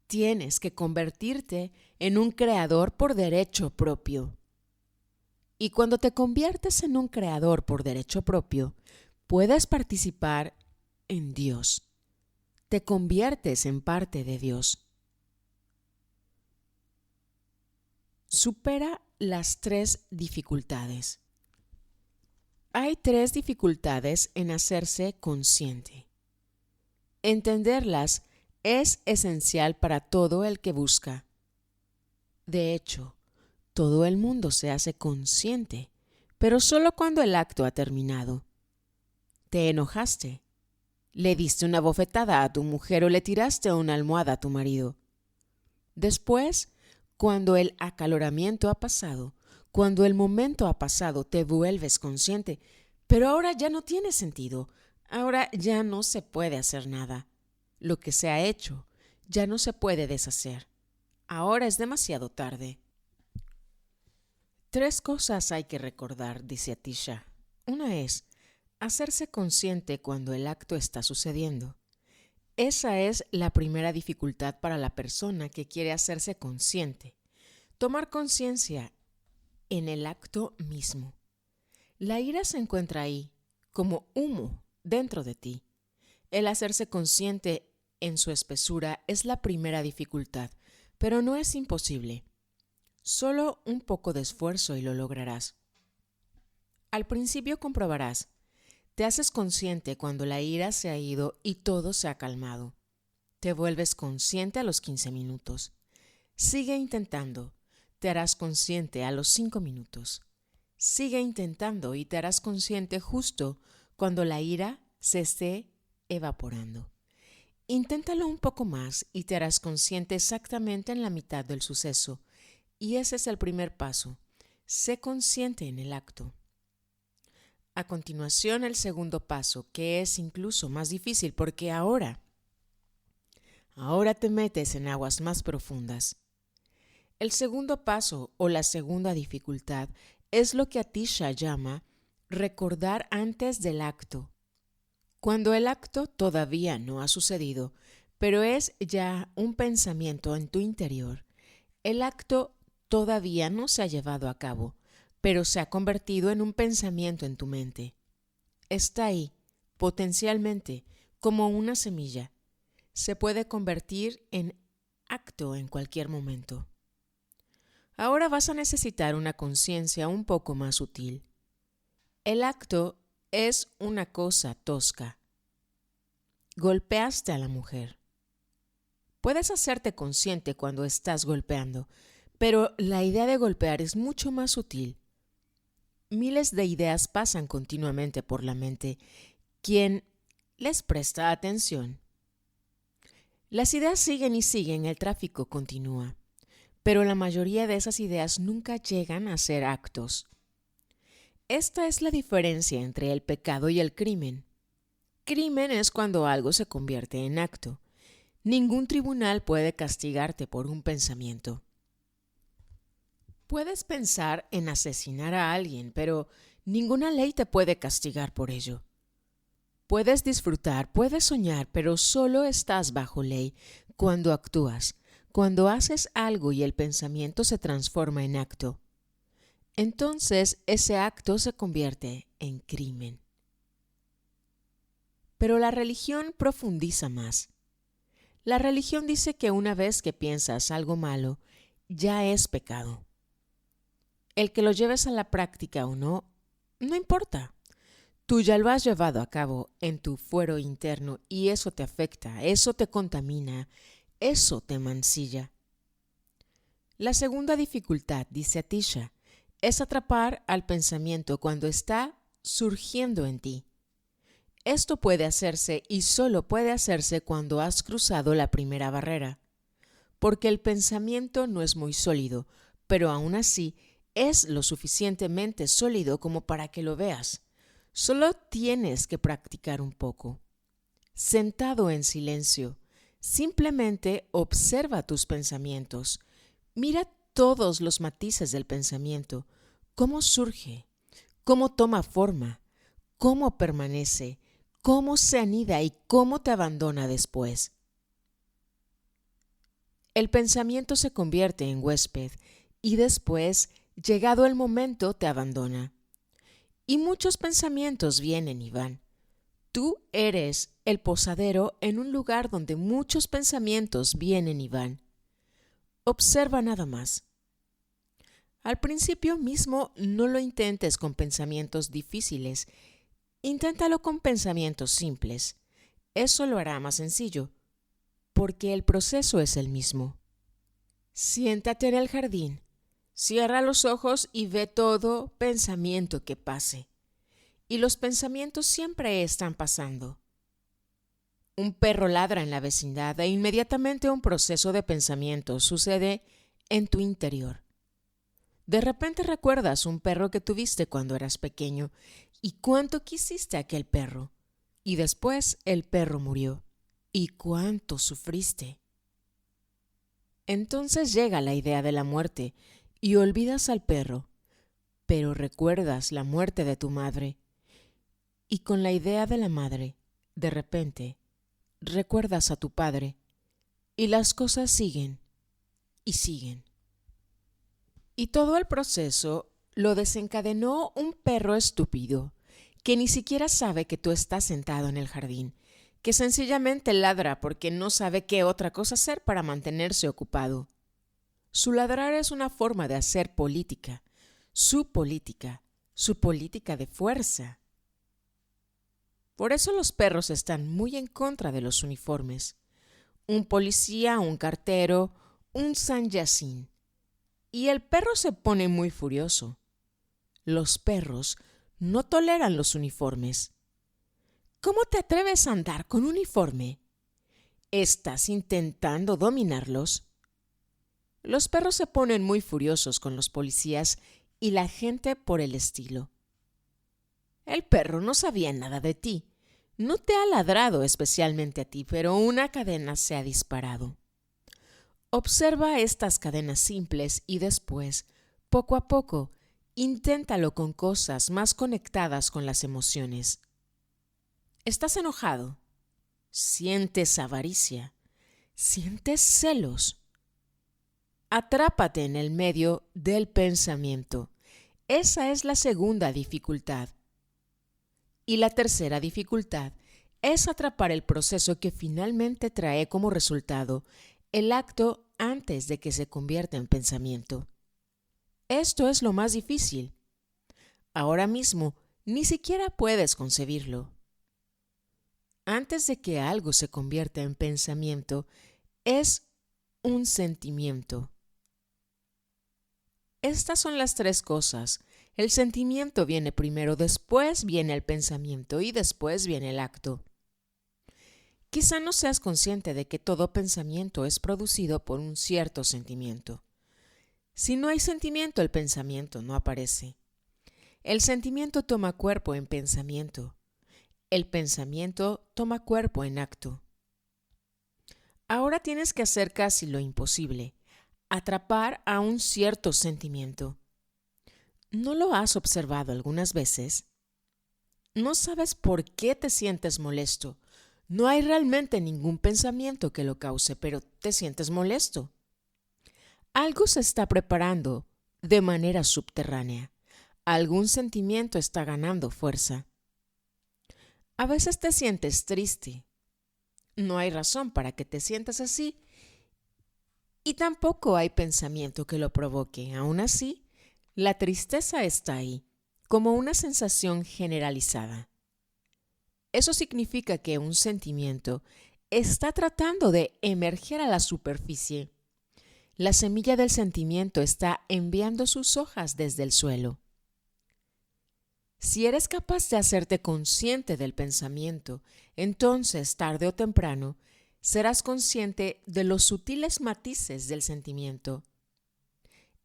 Tienes que convertirte en un creador por derecho propio. Y cuando te conviertes en un creador por derecho propio, puedes participar en Dios. Te conviertes en parte de Dios. Supera las 3 dificultades. Hay 3 dificultades en hacerse consciente. Entenderlas es esencial para todo el que busca. De hecho, todo el mundo se hace consciente, pero solo cuando el acto ha terminado. Te enojaste. Le diste una bofetada a tu mujer o le tiraste una almohada a tu marido. Después, cuando el acaloramiento ha pasado, cuando el momento ha pasado, te vuelves consciente, pero ahora ya no tiene sentido, ahora ya no se puede hacer nada. Lo que se ha hecho ya no se puede deshacer. Ahora es demasiado tarde. 3 cosas hay que recordar, dice Atisha. Una es, Hacerse consciente cuando el acto está sucediendo. Esa es la primera dificultad para la persona que quiere hacerse consciente. Tomar conciencia en el acto mismo. La ira se encuentra ahí, como humo dentro de ti. El hacerse consciente en su espesura es la primera dificultad, pero no es imposible. Solo un poco de esfuerzo y lo lograrás. Al principio comprobarás. Te haces consciente cuando la ira se ha ido y todo se ha calmado. Te vuelves consciente a los 15 minutos. Sigue intentando. Te harás consciente a los 5 minutos. Sigue intentando y te harás consciente justo cuando la ira se esté evaporando. Inténtalo un poco más y te harás consciente exactamente en la mitad del suceso. Y ese es el primer paso. Sé consciente en el acto. A continuación, el segundo paso, que es incluso más difícil porque ahora te metes en aguas más profundas. El segundo paso o la segunda dificultad es lo que Atisha llama recordar antes del acto. Cuando el acto todavía no ha sucedido, pero es ya un pensamiento en tu interior, el acto todavía no se ha llevado a cabo, pero se ha convertido en un pensamiento en tu mente. Está ahí, potencialmente, como una semilla. Se puede convertir en acto en cualquier momento. Ahora vas a necesitar una conciencia un poco más sutil. El acto es una cosa tosca. Golpeaste a la mujer. Puedes hacerte consciente cuando estás golpeando, pero la idea de golpear es mucho más sutil. Miles de ideas pasan continuamente por la mente. ¿Quién les presta atención? Las ideas siguen y siguen, el tráfico continúa, pero la mayoría de esas ideas nunca llegan a ser actos. Esta es la diferencia entre el pecado y el crimen. Crimen es cuando algo se convierte en acto. Ningún tribunal puede castigarte por un pensamiento. Puedes pensar en asesinar a alguien, pero ninguna ley te puede castigar por ello. Puedes disfrutar, puedes soñar, pero solo estás bajo ley cuando actúas, cuando haces algo y el pensamiento se transforma en acto. Entonces ese acto se convierte en crimen. Pero la religión profundiza más. La religión dice que una vez que piensas algo malo, ya es pecado. El que lo lleves a la práctica o no, no importa. Tú ya lo has llevado a cabo en tu fuero interno y eso te afecta, eso te contamina, eso te mancilla. La segunda dificultad, dice Atisha, es atrapar al pensamiento cuando está surgiendo en ti. Esto puede hacerse y solo puede hacerse cuando has cruzado la primera barrera, porque el pensamiento no es muy sólido, pero aún así es lo suficientemente sólido como para que lo veas. Solo tienes que practicar un poco. Sentado en silencio, simplemente observa tus pensamientos. Mira todos los matices del pensamiento, cómo surge, cómo toma forma, cómo permanece, cómo se anida y cómo te abandona después. El pensamiento se convierte en huésped y después, llegado el momento, te abandona. Y muchos pensamientos vienen y van. Tú eres el posadero en un lugar donde muchos pensamientos vienen y van. Observa nada más. Al principio mismo no lo intentes con pensamientos difíciles. Inténtalo con pensamientos simples. Eso lo hará más sencillo, porque el proceso es el mismo. Siéntate en el jardín. Cierra los ojos y ve todo pensamiento que pase. Y los pensamientos siempre están pasando. Un perro ladra en la vecindad e inmediatamente un proceso de pensamiento sucede en tu interior. De repente recuerdas un perro que tuviste cuando eras pequeño y cuánto quisiste a aquel perro. Y después el perro murió. ¿Y cuánto sufriste? Entonces llega la idea de la muerte y olvidas al perro, pero recuerdas la muerte de tu madre. Y con la idea de la madre, de repente, recuerdas a tu padre y las cosas siguen y siguen. Y todo el proceso lo desencadenó un perro estúpido que ni siquiera sabe que tú estás sentado en el jardín, que sencillamente ladra porque no sabe qué otra cosa hacer para mantenerse ocupado. Su ladrar es una forma de hacer política, su política de fuerza. Por eso los perros están muy en contra de los uniformes. Un policía, un cartero, un sanyasin. Y el perro se pone muy furioso. Los perros no toleran los uniformes. ¿Cómo te atreves a andar con uniforme? ¿Estás intentando dominarlos? Los perros se ponen muy furiosos con los policías y la gente por el estilo. El perro no sabía nada de ti. No te ha ladrado especialmente a ti, pero una cadena se ha disparado. Observa estas cadenas simples y después, poco a poco, inténtalo con cosas más conectadas con las emociones. ¿Estás enojado? ¿Sientes avaricia? ¿Sientes celos? Atrápate en el medio del pensamiento. Esa es la segunda dificultad. Y la tercera dificultad es atrapar el proceso que finalmente trae como resultado el acto antes de que se convierta en pensamiento. Esto es lo más difícil. Ahora mismo ni siquiera puedes concebirlo. Antes de que algo se convierta en pensamiento, es un sentimiento. Estas son las tres cosas. El sentimiento viene primero, después viene el pensamiento y después viene el acto. Quizá no seas consciente de que todo pensamiento es producido por un cierto sentimiento. Si no hay sentimiento, el pensamiento no aparece. El sentimiento toma cuerpo en pensamiento. El pensamiento toma cuerpo en acto. Ahora tienes que hacer casi lo imposible, atrapar a un cierto sentimiento. ¿No lo has observado algunas veces? No sabes por qué te sientes molesto. No hay realmente ningún pensamiento que lo cause, pero te sientes molesto. Algo se está preparando de manera subterránea. Algún sentimiento está ganando fuerza. A veces te sientes triste. No hay razón para que te sientas así y tampoco hay pensamiento que lo provoque. Aún así, la tristeza está ahí, como una sensación generalizada. Eso significa que un sentimiento está tratando de emerger a la superficie. La semilla del sentimiento está enviando sus hojas desde el suelo. Si eres capaz de hacerte consciente del pensamiento, entonces, tarde o temprano, serás consciente de los sutiles matices del sentimiento.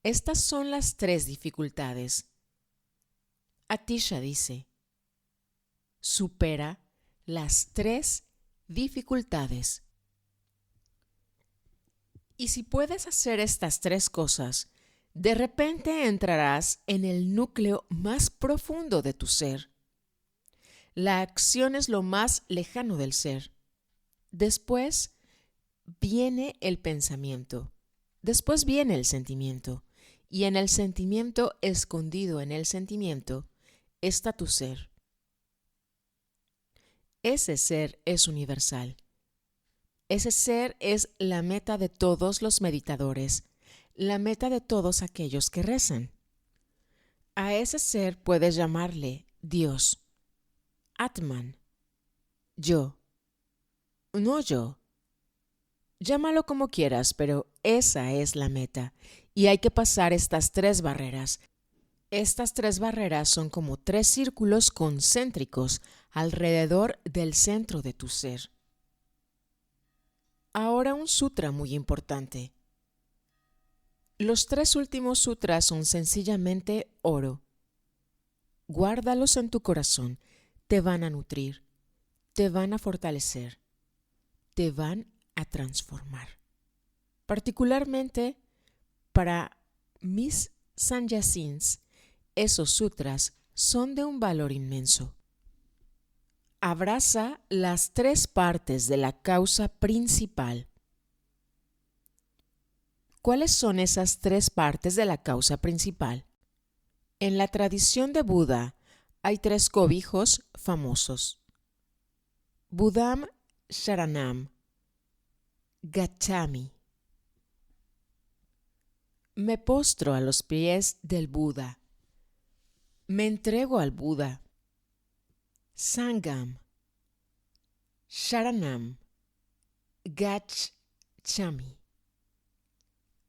Estas son las tres dificultades. Atisha dice, supera las tres dificultades. Y si puedes hacer estas tres cosas, de repente entrarás en el núcleo más profundo de tu ser. La acción es lo más lejano del ser. Después viene el pensamiento. Después viene el sentimiento. Y en el sentimiento, escondido en el sentimiento, está tu ser. Ese ser es universal. Ese ser es la meta de todos los meditadores, la meta de todos aquellos que rezan. A ese ser puedes llamarle Dios, Atman, yo, no yo. Llámalo como quieras, pero esa es la meta y hay que pasar estas tres barreras. Estas tres barreras son como tres círculos concéntricos alrededor del centro de tu ser. Ahora un sutra muy importante. Los tres últimos sutras son sencillamente oro. Guárdalos en tu corazón, te van a nutrir, te van a fortalecer, te van a transformar. Particularmente para mis sanyasins, esos sutras son de un valor inmenso. abraza las tres partes de la causa principal. ¿Cuáles son esas tres partes de la causa principal? En la tradición de Buda hay tres cobijos famosos: Buddham Sharanam, Gacchami. Me postro a los pies del Buda. Me entrego al Buda. Sangam, Sharanam, Gacchami.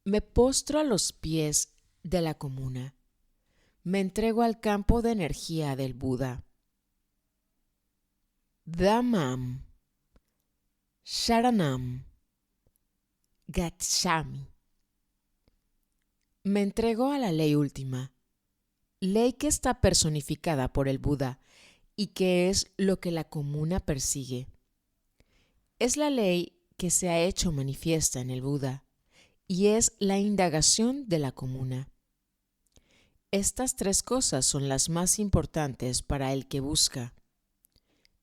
Me postro a los pies de la comuna. Me entrego al campo de energía del Buda. Dhammam, Sharanam, Gacchami. Me entrego a la ley última, ley que está personificada por el Buda y que es lo que la comuna persigue. Es la ley que se ha hecho manifiesta en el Buda y es la indagación de la comuna. Estas tres cosas son las más importantes para el que busca: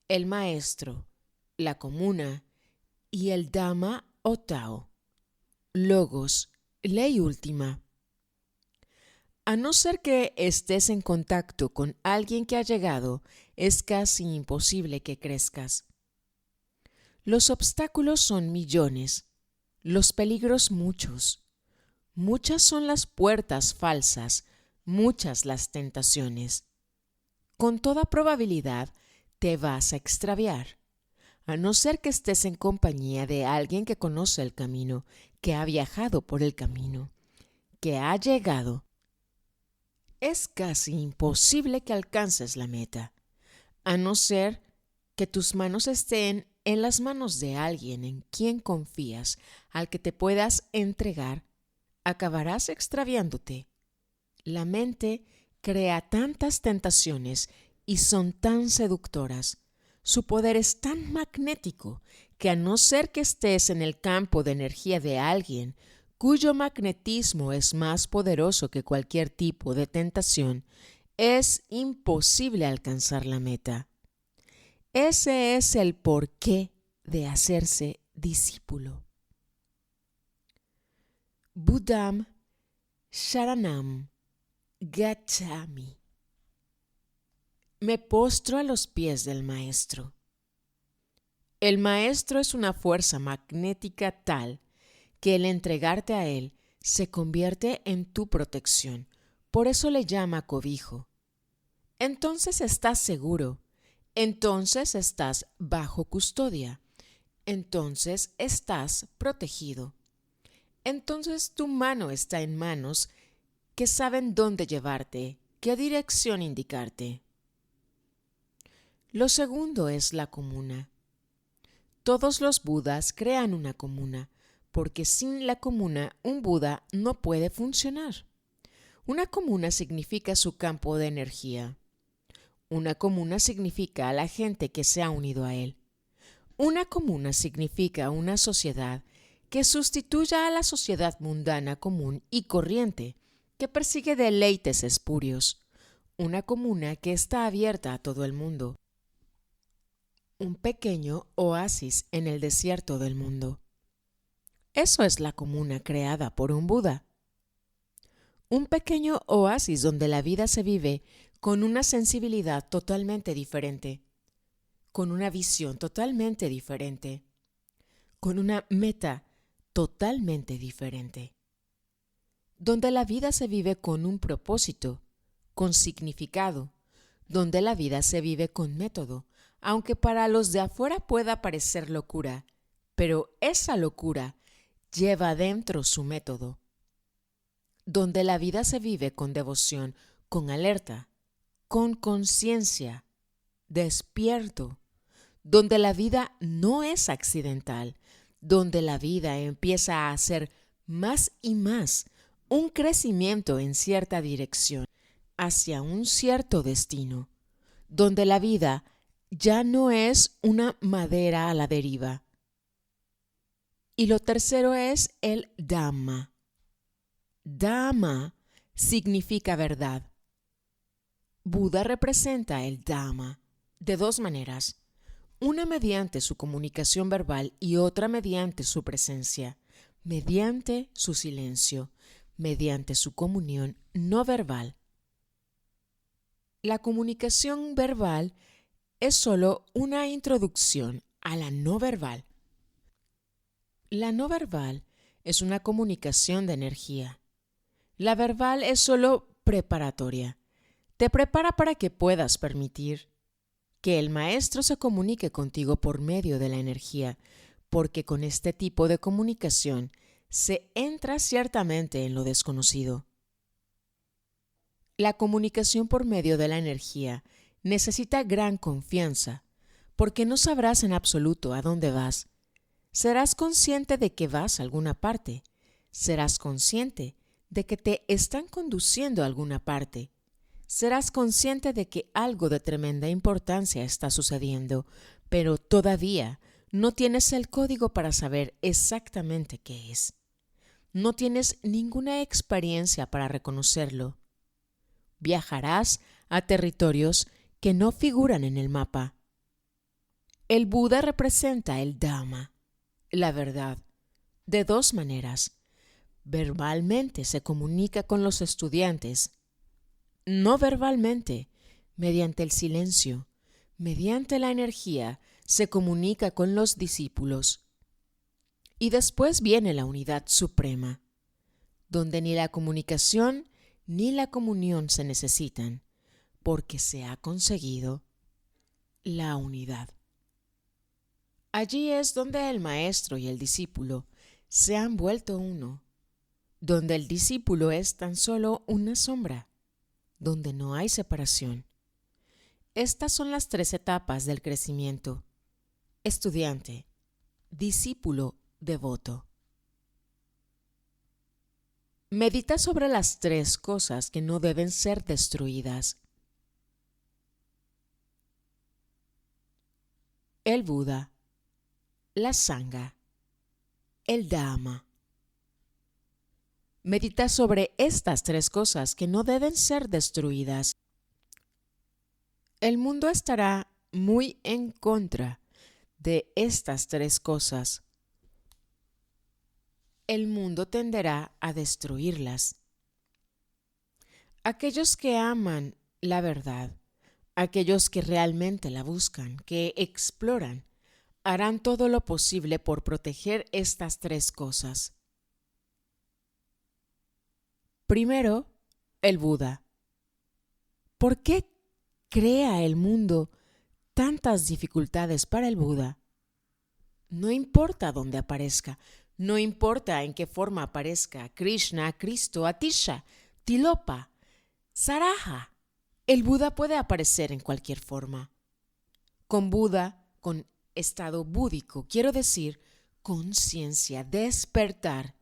el maestro, la comuna y el Dhamma o Tao, logos, ley última. A no ser que estés en contacto con alguien que ha llegado, es casi imposible que crezcas. Los obstáculos son millones, los peligros muchos. Muchas son las puertas falsas, muchas las tentaciones. Con toda probabilidad te vas a extraviar, a no ser que estés en compañía de alguien que conoce el camino, que ha viajado por el camino, que ha llegado. Es casi imposible que alcances la meta, a no ser que tus manos estén en las manos de alguien en quien confías, al que te puedas entregar. Acabarás extraviándote. La mente crea tantas tentaciones y son tan seductoras. Su poder es tan magnético que a no ser que estés en el campo de energía de alguien cuyo magnetismo es más poderoso que cualquier tipo de tentación, es imposible alcanzar la meta. Ese es el porqué de hacerse discípulo. Buddham Sharanam Gacchami. Me postro a los pies del maestro. El maestro es una fuerza magnética tal que el entregarte a él se convierte en tu protección. Por eso le llama cobijo. Entonces estás seguro. Entonces estás bajo custodia. Entonces estás protegido. Entonces tu mano está en manos que saben dónde llevarte, qué dirección indicarte. Lo segundo es la comuna. Todos los Budas crean una comuna, porque sin la comuna un Buda no puede funcionar. Una comuna significa su campo de energía. Una comuna significa a la gente que se ha unido a él. Una comuna significa una sociedad que sustituya a la sociedad mundana común y corriente, que persigue deleites espurios. Una comuna que está abierta a todo el mundo. Un pequeño oasis en el desierto del mundo. Eso es la comuna creada por un Buda. Un pequeño oasis donde la vida se vive con una sensibilidad totalmente diferente, con una visión totalmente diferente, con una meta totalmente diferente, donde la vida se vive con un propósito, con significado, donde la vida se vive con método, aunque para los de afuera pueda parecer locura, pero esa locura lleva dentro su método, donde la vida se vive con devoción, con alerta, con conciencia, despierto, donde la vida no es accidental, donde la vida empieza a ser más y más un crecimiento en cierta dirección, hacia un cierto destino, donde la vida ya no es una madera a la deriva. Y lo tercero es el Dhamma. Dhamma significa verdad. Buda representa el Dhamma de dos maneras. una mediante su comunicación verbal y otra mediante su presencia, mediante su silencio, mediante su comunión no verbal. La comunicación verbal es solo una introducción a la no verbal. La no verbal es una comunicación de energía. La verbal es solo preparatoria. Te prepara para que puedas permitir que el maestro se comunique contigo por medio de la energía, porque con este tipo de comunicación se entra ciertamente en lo desconocido. La comunicación por medio de la energía necesita gran confianza, porque no sabrás en absoluto a dónde vas. Serás consciente de que vas a alguna parte. Serás consciente de que te están conduciendo a alguna parte. Serás consciente de que algo de tremenda importancia está sucediendo, pero todavía no tienes el código para saber exactamente qué es. No tienes ninguna experiencia para reconocerlo. Viajarás a territorios que no figuran en el mapa. El Buda representa el Dhamma, la verdad, de dos maneras. Verbalmente se comunica con los estudiantes, no verbalmente, mediante el silencio, mediante la energía, se comunica con los discípulos. Y después viene la unidad suprema, donde ni la comunicación ni la comunión se necesitan, porque se ha conseguido la unidad. Allí es donde el maestro y el discípulo se han vuelto uno, donde el discípulo es tan solo una sombra, donde no hay separación. Estas son las tres etapas del crecimiento: estudiante, discípulo, devoto. Medita sobre las tres cosas que no deben ser destruidas. El Buda, la Sangha, el Dhamma. Medita sobre estas tres cosas que no deben ser destruidas. El mundo estará muy en contra de estas tres cosas. El mundo tenderá a destruirlas. Aquellos que aman la verdad, aquellos que realmente la buscan, que exploran, harán todo lo posible por proteger estas tres cosas. Primero, el Buda. ¿Por qué crea el mundo tantas dificultades para el Buda? No importa dónde aparezca, no importa en qué forma aparezca: Krishna, Cristo, Atisha, Tilopa, Saraha. El Buda puede aparecer en cualquier forma. Con Buda, con estado búdico, quiero decir conciencia, despertar.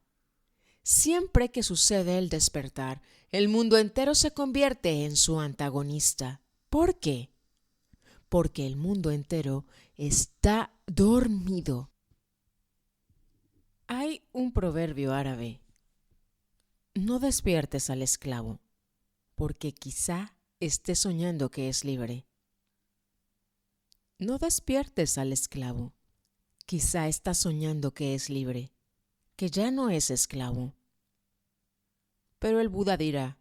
Siempre que sucede el despertar, el mundo entero se convierte en su antagonista. ¿Por qué? Porque el mundo entero está dormido. Hay un proverbio árabe: no despiertes al esclavo, porque quizá esté soñando que es libre. No despiertes al esclavo, quizá está soñando que es libre, que ya no es esclavo. Pero el Buda dirá: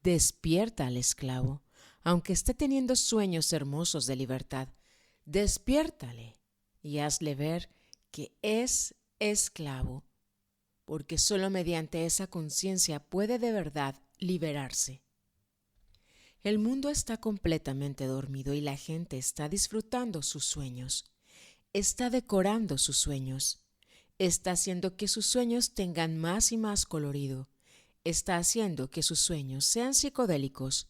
despierta al esclavo, aunque esté teniendo sueños hermosos de libertad. Despiértale y hazle ver que es esclavo, porque solo mediante esa conciencia puede de verdad liberarse. El mundo está completamente dormido y la gente está disfrutando sus sueños, está decorando sus sueños, está haciendo que sus sueños tengan más y más colorido, está haciendo que sus sueños sean psicodélicos.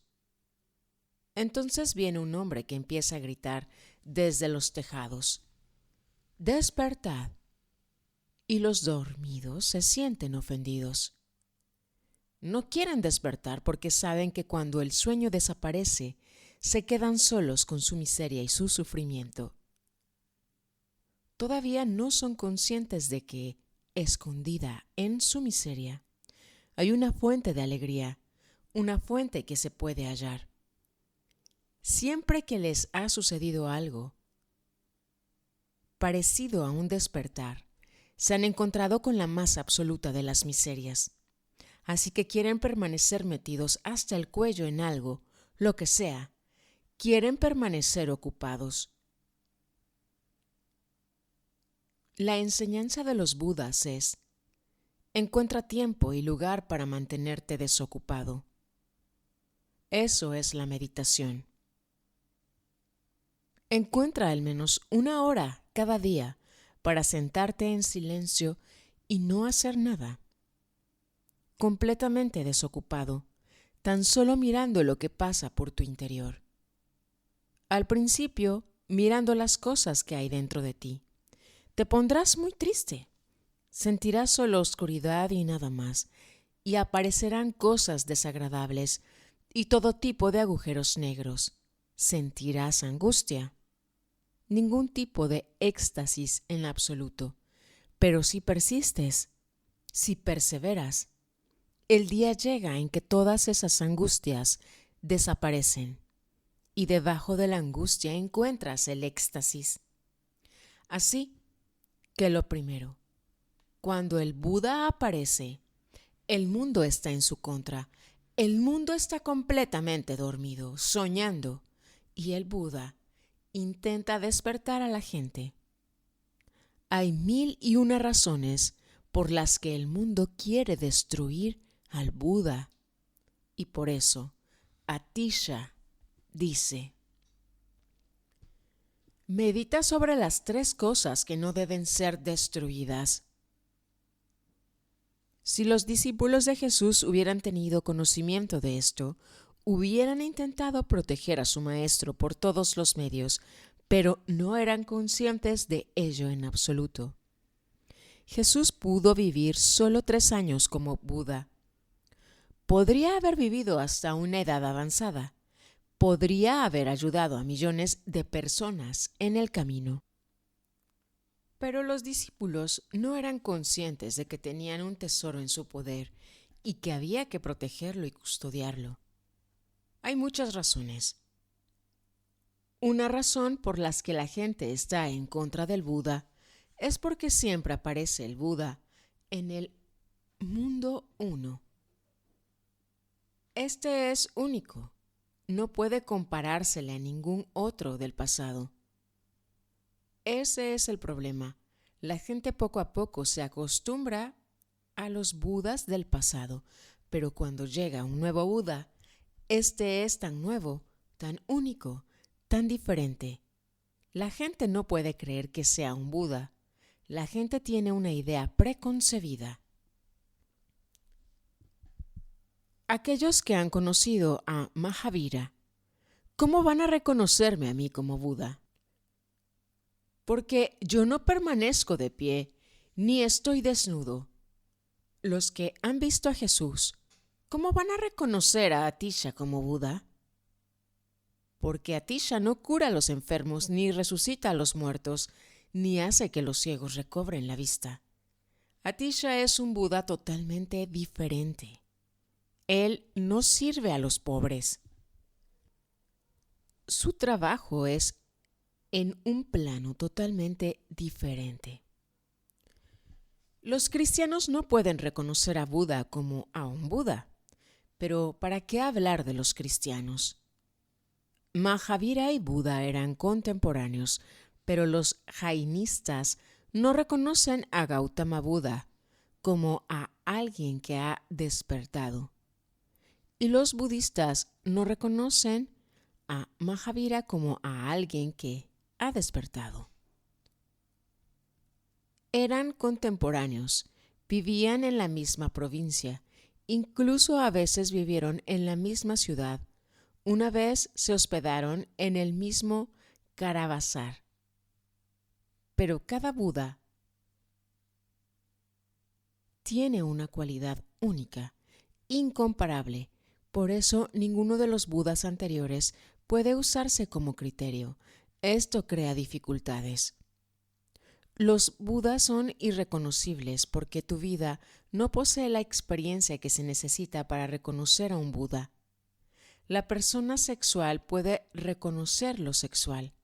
Entonces viene un hombre que empieza a gritar desde los tejados: despertad. Y los dormidos se sienten ofendidos. No quieren despertar porque saben que cuando el sueño desaparece, se quedan solos con su miseria y su sufrimiento. Todavía no son conscientes de que, escondida en su miseria, hay una fuente de alegría, una fuente que se puede hallar. Siempre que les ha sucedido algo, parecido a un despertar, se han encontrado con la más absoluta de las miserias. Así que quieren permanecer metidos hasta el cuello en algo, lo que sea. Quieren permanecer ocupados. La enseñanza de los Budas es: encuentra tiempo y lugar para mantenerte desocupado. Eso es la meditación. Encuentra al menos 1 hora cada día para sentarte en silencio y no hacer nada. Completamente desocupado, tan solo mirando lo que pasa por tu interior. Al principio, mirando las cosas que hay dentro de ti, te pondrás muy triste. Sentirás solo oscuridad y nada más, y aparecerán cosas desagradables y todo tipo de agujeros negros. Sentirás angustia. Ningún tipo de éxtasis en absoluto. Pero si persistes, si perseveras, el día llega en que todas esas angustias desaparecen y debajo de la angustia encuentras el éxtasis. Así que lo primero, cuando el Buda aparece, el mundo está en su contra. El mundo está completamente dormido, soñando, y el Buda intenta despertar a la gente. Hay 1001 razones por las que el mundo quiere destruir al Buda. Y por eso, Atisha dice: medita sobre las 3 cosas que no deben ser destruidas. Si los discípulos de Jesús hubieran tenido conocimiento de esto, hubieran intentado proteger a su maestro por todos los medios, pero no eran conscientes de ello en absoluto. Jesús pudo vivir solo 3 años como Buda. Podría haber vivido hasta una edad avanzada. Podría haber ayudado a millones de personas en el camino. Pero los discípulos no eran conscientes de que tenían un tesoro en su poder y que había que protegerlo y custodiarlo. Hay muchas razones. Una razón por la que la gente está en contra del Buda es porque siempre aparece el Buda en el mundo 1. Este es único. No puede comparársele a ningún otro del pasado. Ese es el problema. La gente poco a poco se acostumbra a los Budas del pasado, pero cuando llega un nuevo Buda, este es tan nuevo, tan único, tan diferente. La gente no puede creer que sea un Buda. La gente tiene una idea preconcebida. Aquellos que han conocido a Mahavira, ¿cómo van a reconocerme a mí como Buda? Porque yo no permanezco de pie, ni estoy desnudo. Los que han visto a Jesús, ¿cómo van a reconocer a Atisha como Buda? Porque Atisha no cura a los enfermos, ni resucita a los muertos, ni hace que los ciegos recobren la vista. Atisha es un Buda totalmente diferente. Él no sirve a los pobres. Su trabajo es en un plano totalmente diferente. Los cristianos no pueden reconocer a Buda como a un Buda, pero ¿para qué hablar de los cristianos? Mahavira y Buda eran contemporáneos, pero los jainistas no reconocen a Gautama Buda como a alguien que ha despertado. Y los budistas no reconocen a Mahavira como a alguien que ha despertado. Eran contemporáneos, vivían en la misma provincia, incluso a veces vivieron en la misma ciudad. Una vez se hospedaron en el mismo caravasar. Pero cada Buda tiene una cualidad única, incomparable. Por eso ninguno de los Budas anteriores puede usarse como criterio. Esto crea dificultades. Los Budas son irreconocibles porque tu vida no posee la experiencia que se necesita para reconocer a un Buda. La persona sexual puede reconocer lo sexual.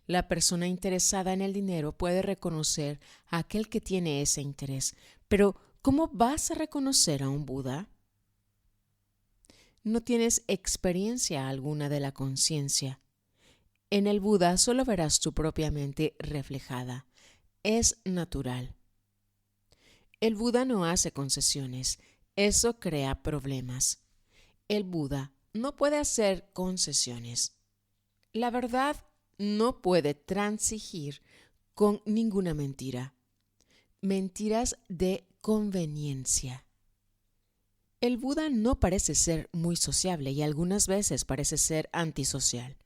La persona interesada en el dinero puede reconocer a aquel que tiene ese interés, pero ¿cómo vas a reconocer a un Buda? No tienes experiencia alguna de la conciencia. En el Buda solo verás tu propia mente reflejada. Es natural. El Buda no hace concesiones. Eso crea problemas. El Buda no puede hacer concesiones. La verdad no puede transigir con ninguna mentira. Mentiras de conveniencia. El Buda no parece ser muy sociable y algunas veces parece ser antisocial.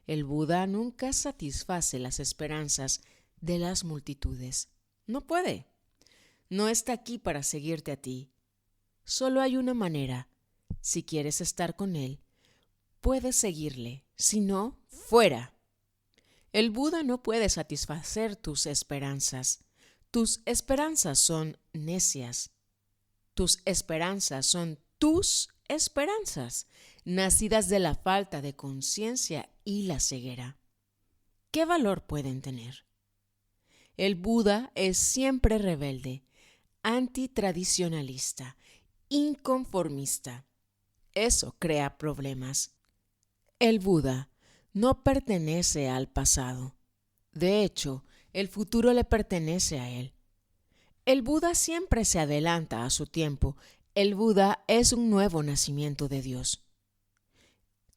El Buda nunca satisface las esperanzas de las multitudes. No puede. No está aquí para seguirte a ti. Solo hay una manera. Si quieres estar con él, puedes seguirle. Si no, fuera. El Buda no puede satisfacer tus esperanzas. Tus esperanzas son necias. Tus esperanzas son tus esperanzas, nacidas de la falta de conciencia y la ceguera. ¿Qué valor pueden tener? El Buda es siempre rebelde, antitradicionalista, inconformista. Eso crea problemas. El Buda no pertenece al pasado. De hecho, el futuro le pertenece a él. El Buda siempre se adelanta a su tiempo. El Buda es un nuevo nacimiento de Dios.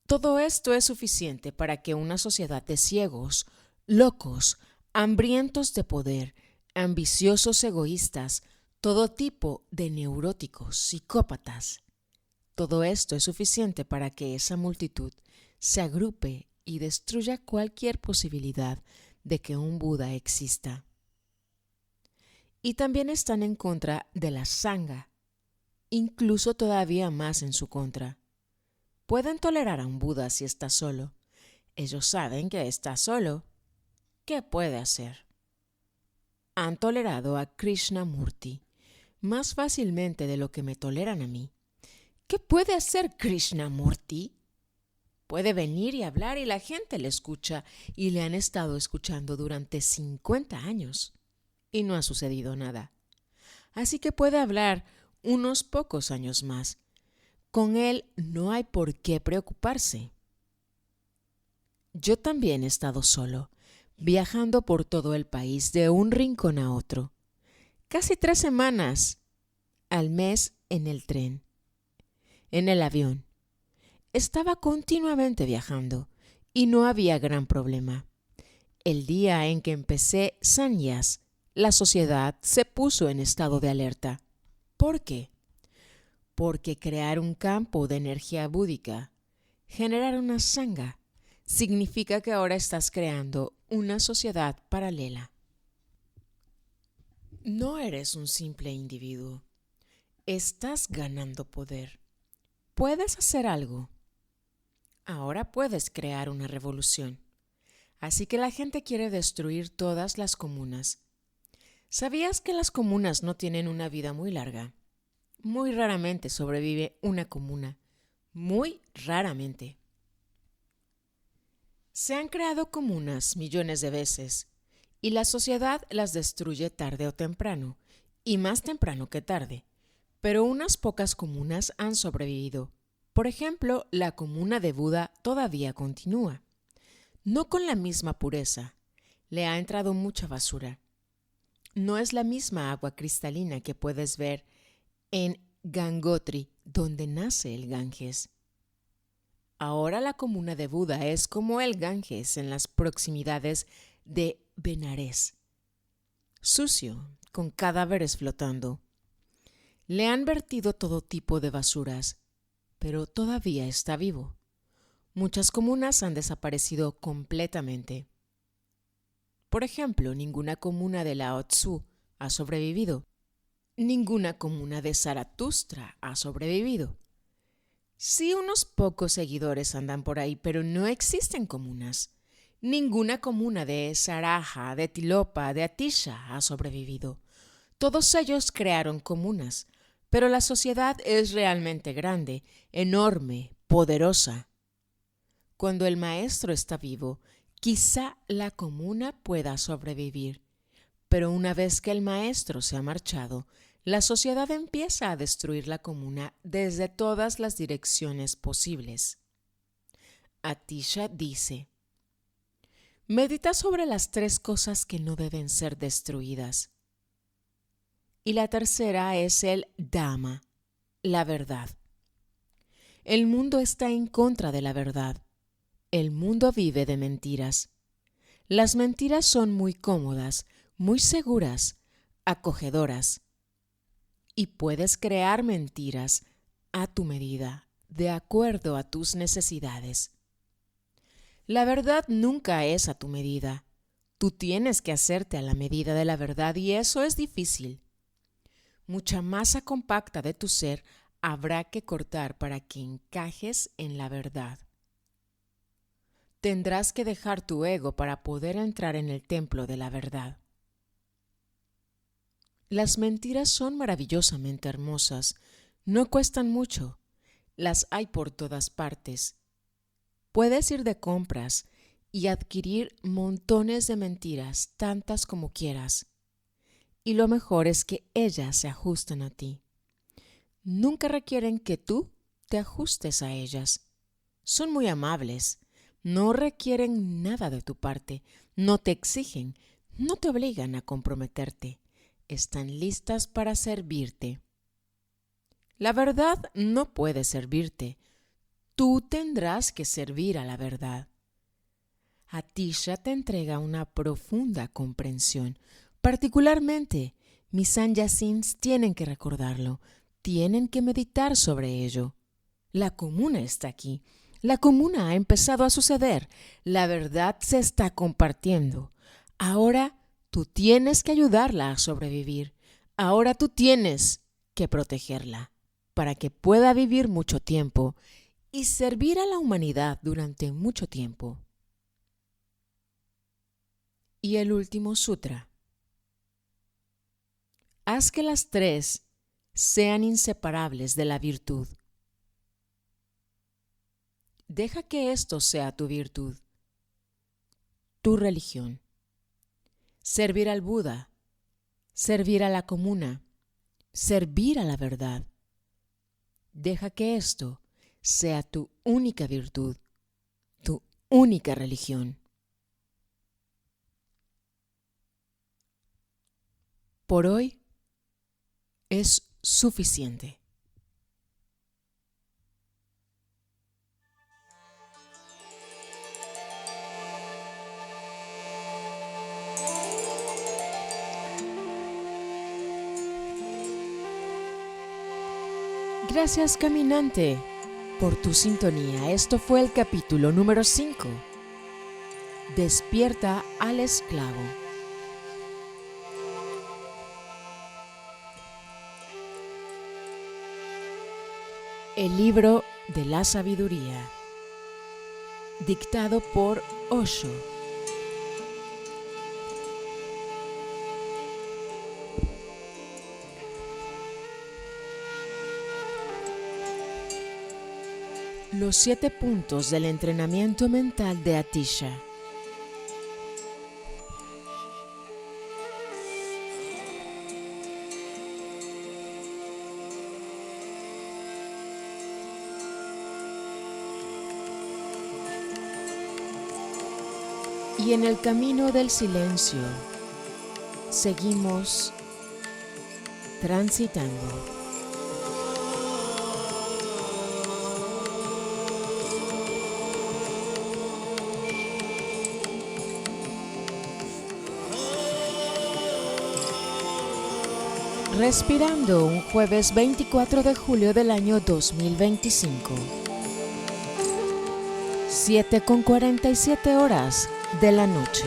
Todo esto es suficiente para que una sociedad de ciegos, locos, hambrientos de poder, ambiciosos egoístas, todo tipo de neuróticos, psicópatas. Todo esto es suficiente para que esa multitud se agrupe y destruya cualquier posibilidad de que un Buda exista. Y también están en contra de la Sangha, incluso todavía más en su contra. Pueden tolerar a un Buda si está solo. Ellos saben que está solo. ¿Qué puede hacer? Han tolerado a Krishnamurti más fácilmente de lo que me toleran a mí. ¿Qué puede hacer Krishnamurti? Puede venir y hablar y la gente le escucha y le han estado escuchando durante 50 años. Y no ha sucedido nada. Así que puede hablar unos pocos años más. Con él no hay por qué preocuparse. Yo también he estado solo, viajando por todo el país de un rincón a otro. Casi 3 semanas al mes en el tren, en el avión. Estaba continuamente viajando y no había gran problema. El día en que empecé Sannyas, la sociedad se puso en estado de alerta. ¿Por qué? Porque crear un campo de energía búdica, generar una sangha, significa que ahora estás creando una sociedad paralela. No eres un simple individuo. Estás ganando poder. Puedes hacer algo. Ahora puedes crear una revolución. Así que la gente quiere destruir todas las comunas. ¿Sabías que las comunas no tienen una vida muy larga? Muy raramente sobrevive una comuna. Muy raramente. Se han creado comunas millones de veces y la sociedad las destruye tarde o temprano, y más temprano que tarde. Pero unas pocas comunas han sobrevivido. Por ejemplo, la comuna de Buda todavía continúa. No con la misma pureza. Le ha entrado mucha basura. No es la misma agua cristalina que puedes ver en Gangotri, donde nace el Ganges. Ahora la comuna de Buda es como el Ganges en las proximidades de Benares. Sucio, con cadáveres flotando. Le han vertido todo tipo de basuras, pero todavía está vivo. Muchas comunas han desaparecido completamente. Por ejemplo, ninguna comuna de Lao Tzu ha sobrevivido. Ninguna comuna de Zaratustra ha sobrevivido. Sí, unos pocos seguidores andan por ahí, pero no existen comunas. Ninguna comuna de Saraja, de Tilopa, de Atisha ha sobrevivido. Todos ellos crearon comunas, pero la sociedad es realmente grande, enorme, poderosa. Cuando el maestro está vivo, Quizá la comuna pueda sobrevivir, pero una vez que el maestro se ha marchado, la sociedad empieza a destruir la comuna desde todas las direcciones posibles. Atisha dice: medita sobre las 3 cosas que no deben ser destruidas. Y la tercera es el Dhamma, la verdad. El mundo está en contra de la verdad. El mundo vive de mentiras. Las mentiras son muy cómodas, muy seguras, acogedoras. Y puedes crear mentiras a tu medida, de acuerdo a tus necesidades. La verdad nunca es a tu medida. Tú tienes que hacerte a la medida de la verdad y eso es difícil. Mucha masa compacta de tu ser habrá que cortar para que encajes en la verdad. Tendrás que dejar tu ego para poder entrar en el templo de la verdad. Las mentiras son maravillosamente hermosas, no cuestan mucho, las hay por todas partes. Puedes ir de compras y adquirir montones de mentiras, tantas como quieras. Y lo mejor es que ellas se ajustan a ti. Nunca requieren que tú te ajustes a ellas. Son muy amables, no requieren nada de tu parte, no te exigen, no te obligan a comprometerte. Están listas para servirte. La verdad no puede servirte. Tú tendrás que servir a la verdad. Atisha te entrega una profunda comprensión. Particularmente, mis sannyasins tienen que recordarlo, tienen que meditar sobre ello. La comuna está aquí. La comuna ha empezado a suceder. La verdad se está compartiendo. Ahora tú tienes que ayudarla a sobrevivir. Ahora tú tienes que protegerla para que pueda vivir mucho tiempo y servir a la humanidad durante mucho tiempo. Y el último sutra. Haz que las 3 sean inseparables de la virtud. Deja que esto sea tu virtud, tu religión. Servir al Buda, servir a la comuna, servir a la verdad. Deja que esto sea tu única virtud, tu única religión. Por hoy es suficiente. Gracias, caminante, por tu sintonía. Esto fue el capítulo número 5. Despierta al esclavo. El libro de la sabiduría, dictado por Osho. Los 7 puntos del entrenamiento mental de Atisha. Y en el camino del silencio seguimos transitando. Respirando un jueves 24 de julio del año 2025. 7:47 horas de la noche.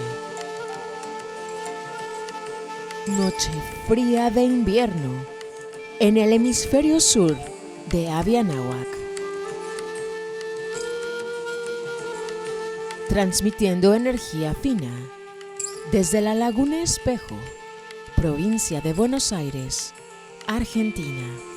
Noche fría de invierno en el hemisferio sur de Avianáhuac. Transmitiendo energía fina desde la Laguna Espejo, provincia de Buenos Aires, Argentina.